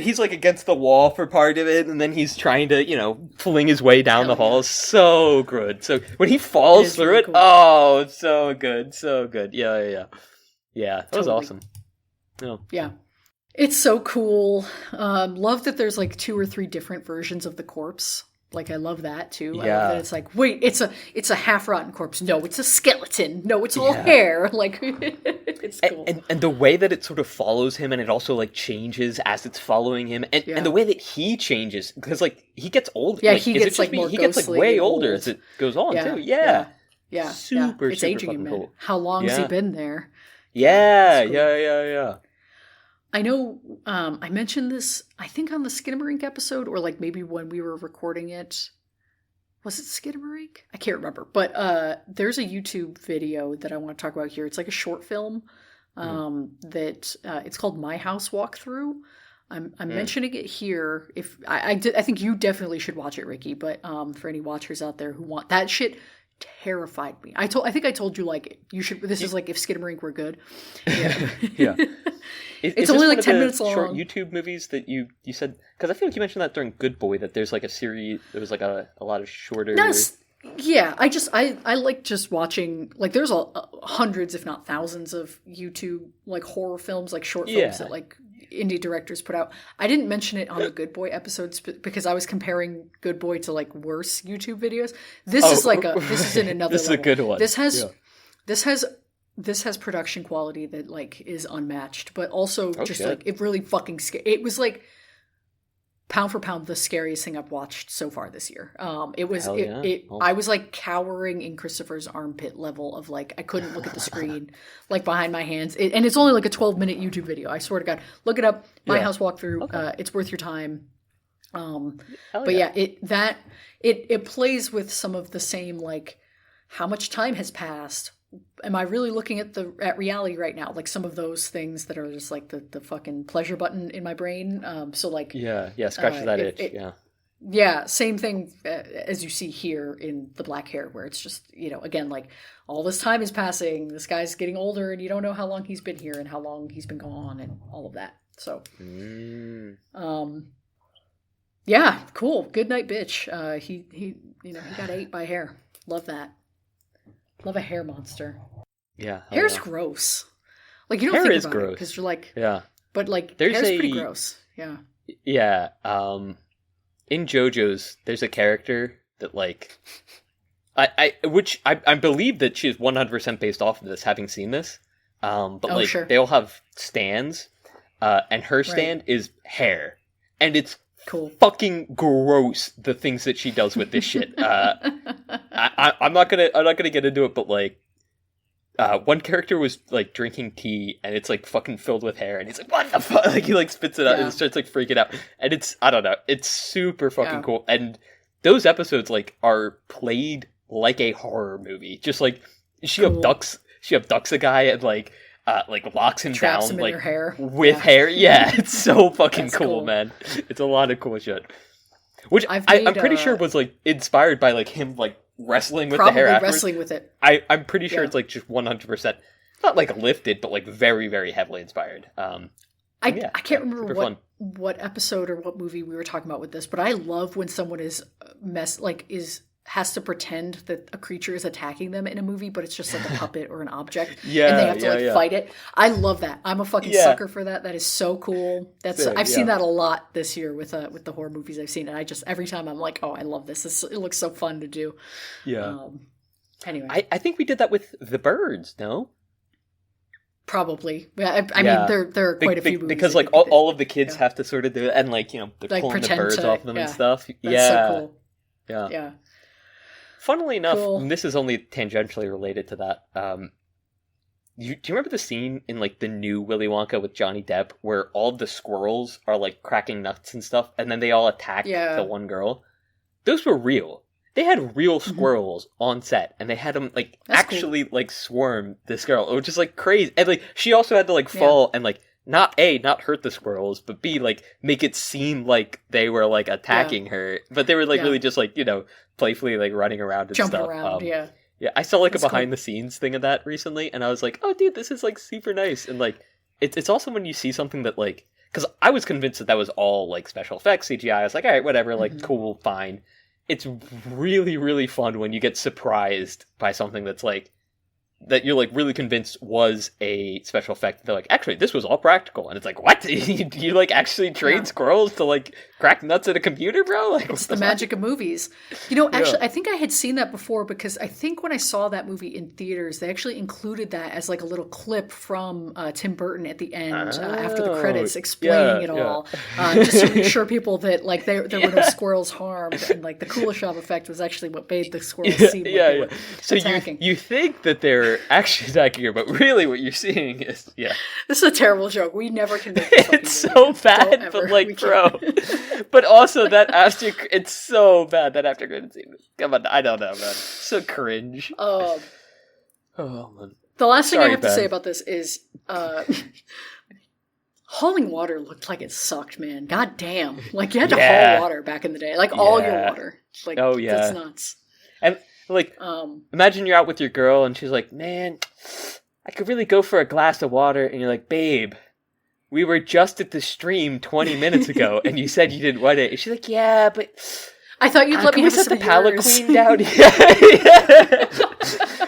he's like against the wall for part of it, and then he's trying to fling his way down the hall. So good. So when he falls through it, cool. Oh, it's so good. Yeah. That was awesome. Yeah. It's so cool. Love that there's like 2 or 3 different versions of the corpse. Like I love that too. I love that it's like, wait, it's a half rotten corpse. No, it's a skeleton. No, it's all hair. Like it's cool. And the way that it sort of follows him, and it also like changes as it's following him, and the way that he changes, because like he gets older. Yeah, like, he gets like more he gets like way older as it goes on too. Yeah. Super. It's aging him. Cool. How long has he been there? Yeah. I know I mentioned this, I think on the Skinamarink episode, or like maybe when we were recording it. Was it Skinamarink? I can't remember. But there's a YouTube video that I want to talk about here. It's like a short film that it's called My House Walkthrough. I'm mentioning it here. If I think you definitely should watch it, Ricky. But for any watchers out there who want that shit, terrified me. I think I told you like you should. This is like if Skinamarink were good. Yeah. It's only like 10 minutes long. Short YouTube movies that you said, because I feel like you mentioned that during Good Boy, that there's like a series. There was like a lot of shorter. Yeah, I like just watching, like there's hundreds if not thousands of YouTube like horror films, like short films that like indie directors put out. I didn't mention it on the Good Boy episodes because I was comparing Good Boy to like worse YouTube videos. This is in another this is level. A good one. This has production quality that like is unmatched, but also just like it really fucking it was like pound for pound the scariest thing I've watched so far this year. It was I was like cowering in Christopher's armpit level of like I couldn't look at the screen like behind my hands. And it's only like a 12-minute YouTube video. I swear to God, look it up. My House Walkthrough. Okay. It's worth your time. It plays with some of the same like how much time has passed. Am I really looking at reality right now? Like some of those things that are just like the fucking pleasure button in my brain. So like scratch that itch. Yeah, same thing as you see here in The Black Hair, where it's just again like all this time is passing. This guy's getting older, and you don't know how long he's been here and how long he's been gone, and all of that. So, yeah, cool. Good night, bitch. He got ate by hair. Love that. Love a hair monster. Yeah. Hair's gross. Like, you don't think about it because you're like... Yeah. But, like, hair's pretty gross. Yeah. Yeah. In JoJo's, there's a character that, like... I believe that she is 100% based off of this, having seen this. But, sure. They all have stands. And her stand is hair. And it's... Cool. Fucking gross, the things that she does with this shit. I'm not gonna get into it, but like, one character was like drinking tea, and it's like fucking filled with hair, and he's like, "What the fuck?" Like he like spits it out and starts like freaking out, and it's I don't know, it's super fucking cool, and those episodes like are played like a horror movie, just like she abducts a guy and like locks him traps down him like in her hair. with hair. Yeah, it's so fucking cool, man. It's a lot of cool shit. Which I'm pretty sure was like inspired by like him like wrestling with the hair afterwards. Wrestling with it. I'm pretty sure it's like just 100% not like lifted, but like very, very heavily inspired. I can't remember what episode or what movie we were talking about with this, but I love when someone has to pretend that a creature is attacking them in a movie, but it's just like a puppet or an object, and they have to fight it. I love that. I'm a fucking sucker for that. That is so cool. I've seen that a lot this year with the horror movies I've seen, and I just every time I'm like, oh, I love this. It looks so fun to do. Yeah. Anyway, I think we did that with The Birds. No. Probably. I mean, there are quite a few movies. Because, like, all of the kids have to sort of do it, and, like, you know, they're like pulling the birds off them and stuff. That's so cool. Yeah. Funnily enough, and this is only tangentially related to that, do you remember the scene in, like, the new Willy Wonka with Johnny Depp, where all of the squirrels are, like, cracking nuts and stuff, and then they all attack the one girl? Those were real. They had real squirrels on set, and they had them, like, actually, like, swarm this girl, which is, like, crazy. And, like, she also had to, like, fall and, like, not hurt the squirrels, but B, like, make it seem like they were, like, attacking her. But they were, like, really just, like, you know, playfully, like, running around and jumping stuff. Around, Yeah, I saw, like, a behind-the-scenes thing of that recently, and I was like, oh, dude, this is, like, super nice. And, like, it's also when you see something that, like... Because I was convinced that was all, like, special effects, CGI. I was like, all right, whatever, like, cool, fine. It's really, really fun when you get surprised by something that's like, that you're like really convinced was a special effect. They're like, actually, this was all practical. And it's like, what? you like actually train squirrels to like crack nuts at a computer, bro? Like, it's the magic of movies. You know, actually, I think I had seen that before because I think when I saw that movie in theaters, they actually included that as like a little clip from Tim Burton at the end after the credits explaining it all. Just to reassure people that like there were no squirrels harmed and like the Kuleshov effect was actually what made the squirrels seem like they were attacking. So you think that they're actually attacking her, but really what you're seeing is this is a terrible joke. We never can make it's so bad, but like bro. But also it's so bad that after credit scene. Come on, I don't know, man. So cringe. Oh man. The last thing I have to say about this is hauling water looked like it sucked, man. God damn. Like you had to haul water back in the day. Like all your water. Like that's nuts. And like, imagine you're out with your girl and she's like, man, I could really go for a glass of water. And you're like, babe, we were just at the stream 20 minutes ago and you said you didn't want it. And she's like, yeah, but... I thought you'd let me have set the Pallet yours. Queen down?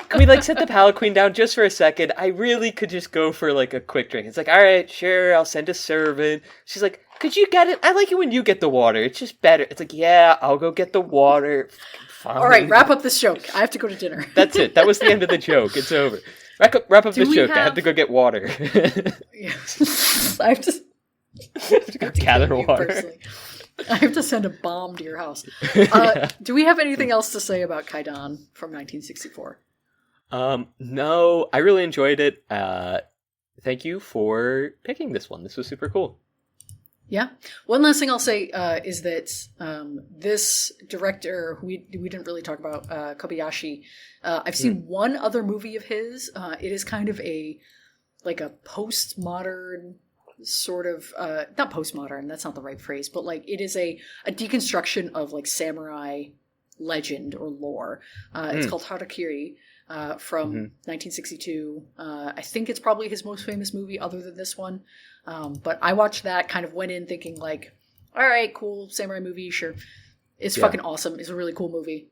Can we, like, set the Pallet Queen down just for a second? I really could just go for, like, a quick drink. It's like, all right, sure, I'll send a servant. She's like, could you get it? I like it when you get the water. It's just better. It's like, yeah, I'll go get the water. Fine. All right, wrap up this joke. I have to go to dinner. That's it. That was the end of the joke. It's over. Wrap up this joke. I have to go get water. I have to go gather water. Personally. I have to send a bomb to your house. Do we have anything else to say about Kwaidan from 1964? No, I really enjoyed it. Thank you for picking this one. This was super cool. Yeah. One last thing I'll say is that this director, who we didn't really talk about, Kobayashi, I've seen one other movie of his. It is kind of a postmodern sort of, not postmodern, that's not the right phrase, but like it is a deconstruction of like samurai legend or lore. It's called Harakiri. From 1962. I think it's probably his most famous movie other than this one. But I watched that, kind of went in thinking like, all right, cool, samurai movie, sure. It's fucking awesome. It's a really cool movie.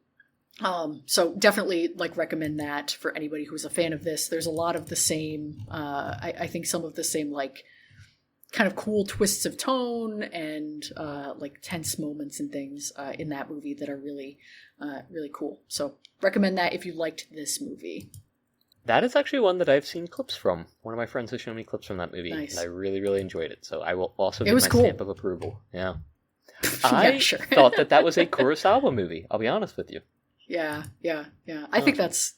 So definitely like recommend that for anybody who's a fan of this. There's a lot of the same, I think some of the same like kind of cool twists of tone and like tense moments and things in that movie that are really really cool. So recommend that if you liked this movie. That is actually one that I've seen clips from. One of my friends has shown me clips from that movie, nice. And I really, really enjoyed it. So I will also give my stamp of approval. Yeah. I sure. thought that was a Kurosawa movie, I'll be honest with you. Yeah. I think that's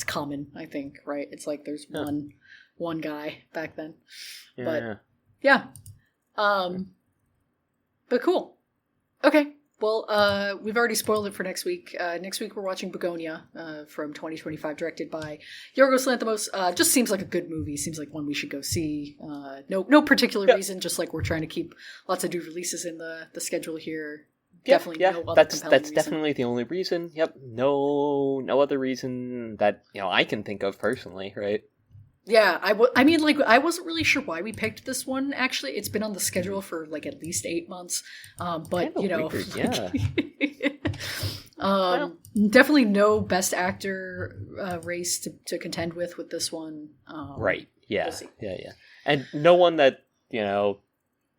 common. I think, right? It's like there's one guy back then, but yeah. But cool. Okay. Well, we've already spoiled it for next week. Next week we're watching Begonia from 2025, directed by Yorgos Lanthimos. Just seems like a good movie. Seems like one we should go see. No particular reason. Just like we're trying to keep lots of new releases in the schedule here. Definitely no other compelling reason. That's definitely the only reason. Yep. No other reason that I can think of personally. Right. Yeah, I mean, like, I wasn't really sure why we picked this one, actually. It's been on the schedule for, like, at least 8 months. But, weird, definitely no Best Actor race to contend with this one. Right, yeah, we'll yeah. And no one that, the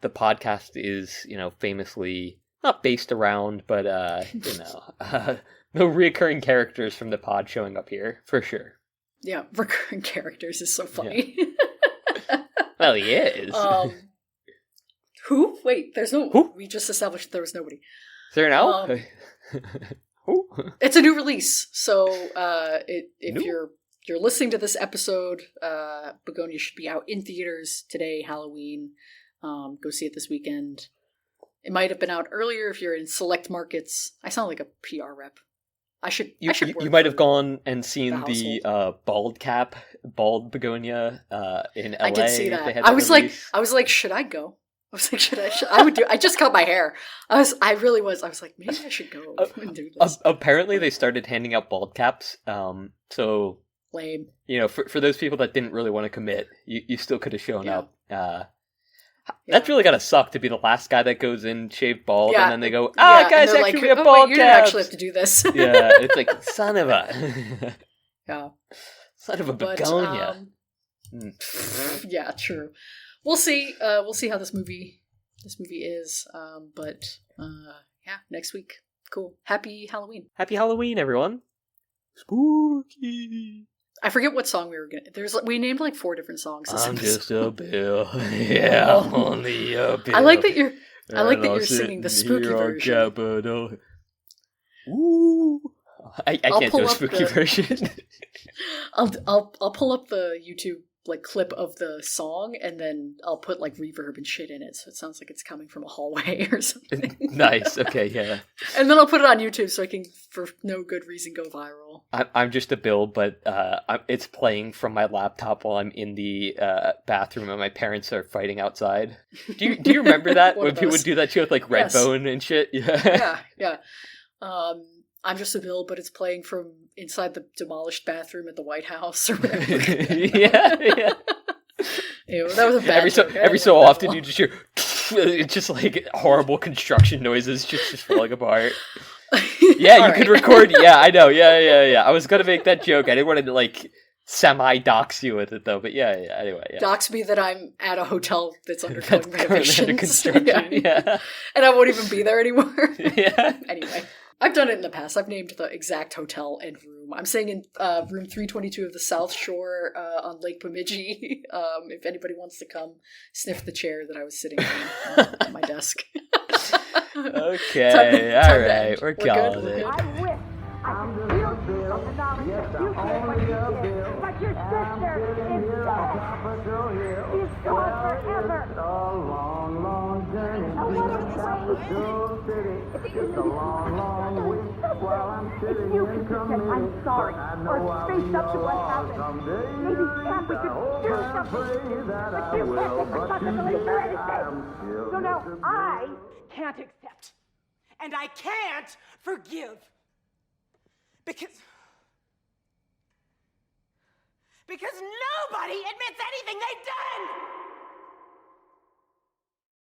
podcast is, famously, not based around, but, no reoccurring characters from the pod showing up here, for sure. Yeah, recurring characters is so funny. Yeah. Well, he is. Who? Wait, there's no... Who? We just established there was nobody. Is there now? Who? It's a new release, so if you're listening to this episode, Begonia should be out in theaters today, Halloween. Go see it this weekend. It might have been out earlier if you're in select markets. I sound like a PR rep. You might have gone and seen the bald Begonia in LA. I did see that. I was like, should I go? I was like, I would do. I just cut my hair. I was like, maybe I should go and do this. Apparently, they started handing out bald caps. So lame. For those people that didn't really want to commit, you still could have shown up. That's really gotta suck to be the last guy that goes in shaved bald, and then they go, guys, actually we have bald caps. You didn't actually have to do this. Yeah, it's like, son of a... Son of a Begonia. Yeah, true. We'll see. We'll see how this movie is. But next week. Cool. Happy Halloween. Happy Halloween, everyone. Spooky. I forget what song we were gonna. We named like 4 different songs. I'm just a bill. Yeah, I'm only a bill. I like that you're singing the spooky version. Capital. Ooh. I can't do a spooky version. I'll pull up the YouTube clip of the song, and then I'll put reverb and shit in it, so it sounds like it's coming from a hallway or something. Nice. Okay, yeah. And then I'll put it on YouTube so I can, for no good reason, go viral. I'm just a bill, but it's playing from my laptop while I'm in the bathroom, and my parents are fighting outside. Do you remember that when people would do that shit with Redbone and shit? Yeah. Yeah. I'm just a bill, but it's playing from inside the demolished bathroom at the White House or whatever. yeah. Ew, that was a bad joke. Every so often you just hear it's just horrible construction noises just falling apart. Yeah, you could record. Yeah, I know. Yeah. I was gonna make that joke. I didn't want to semi-dox you with it though, but yeah. Anyway, yeah. Dox me that I'm at a hotel that's undergoing renovations. Under construction. Yeah. And I won't even be there anymore. Yeah. Anyway. I've done it in the past. I've named the exact hotel and room. I'm staying in room 322 of the South Shore on Lake Bemidji. If anybody wants to come sniff the chair that I was sitting in at my desk. Okay, all right. We're calling it. I wish I could feel the knowledge that you did what you did. But your sister is dead. She's gone forever. If you could just say I'm sorry, or face up to what happened, maybe we could do something. But you can't take responsibility for anything. So now I can't accept, and I can't forgive, because nobody admits anything they've done.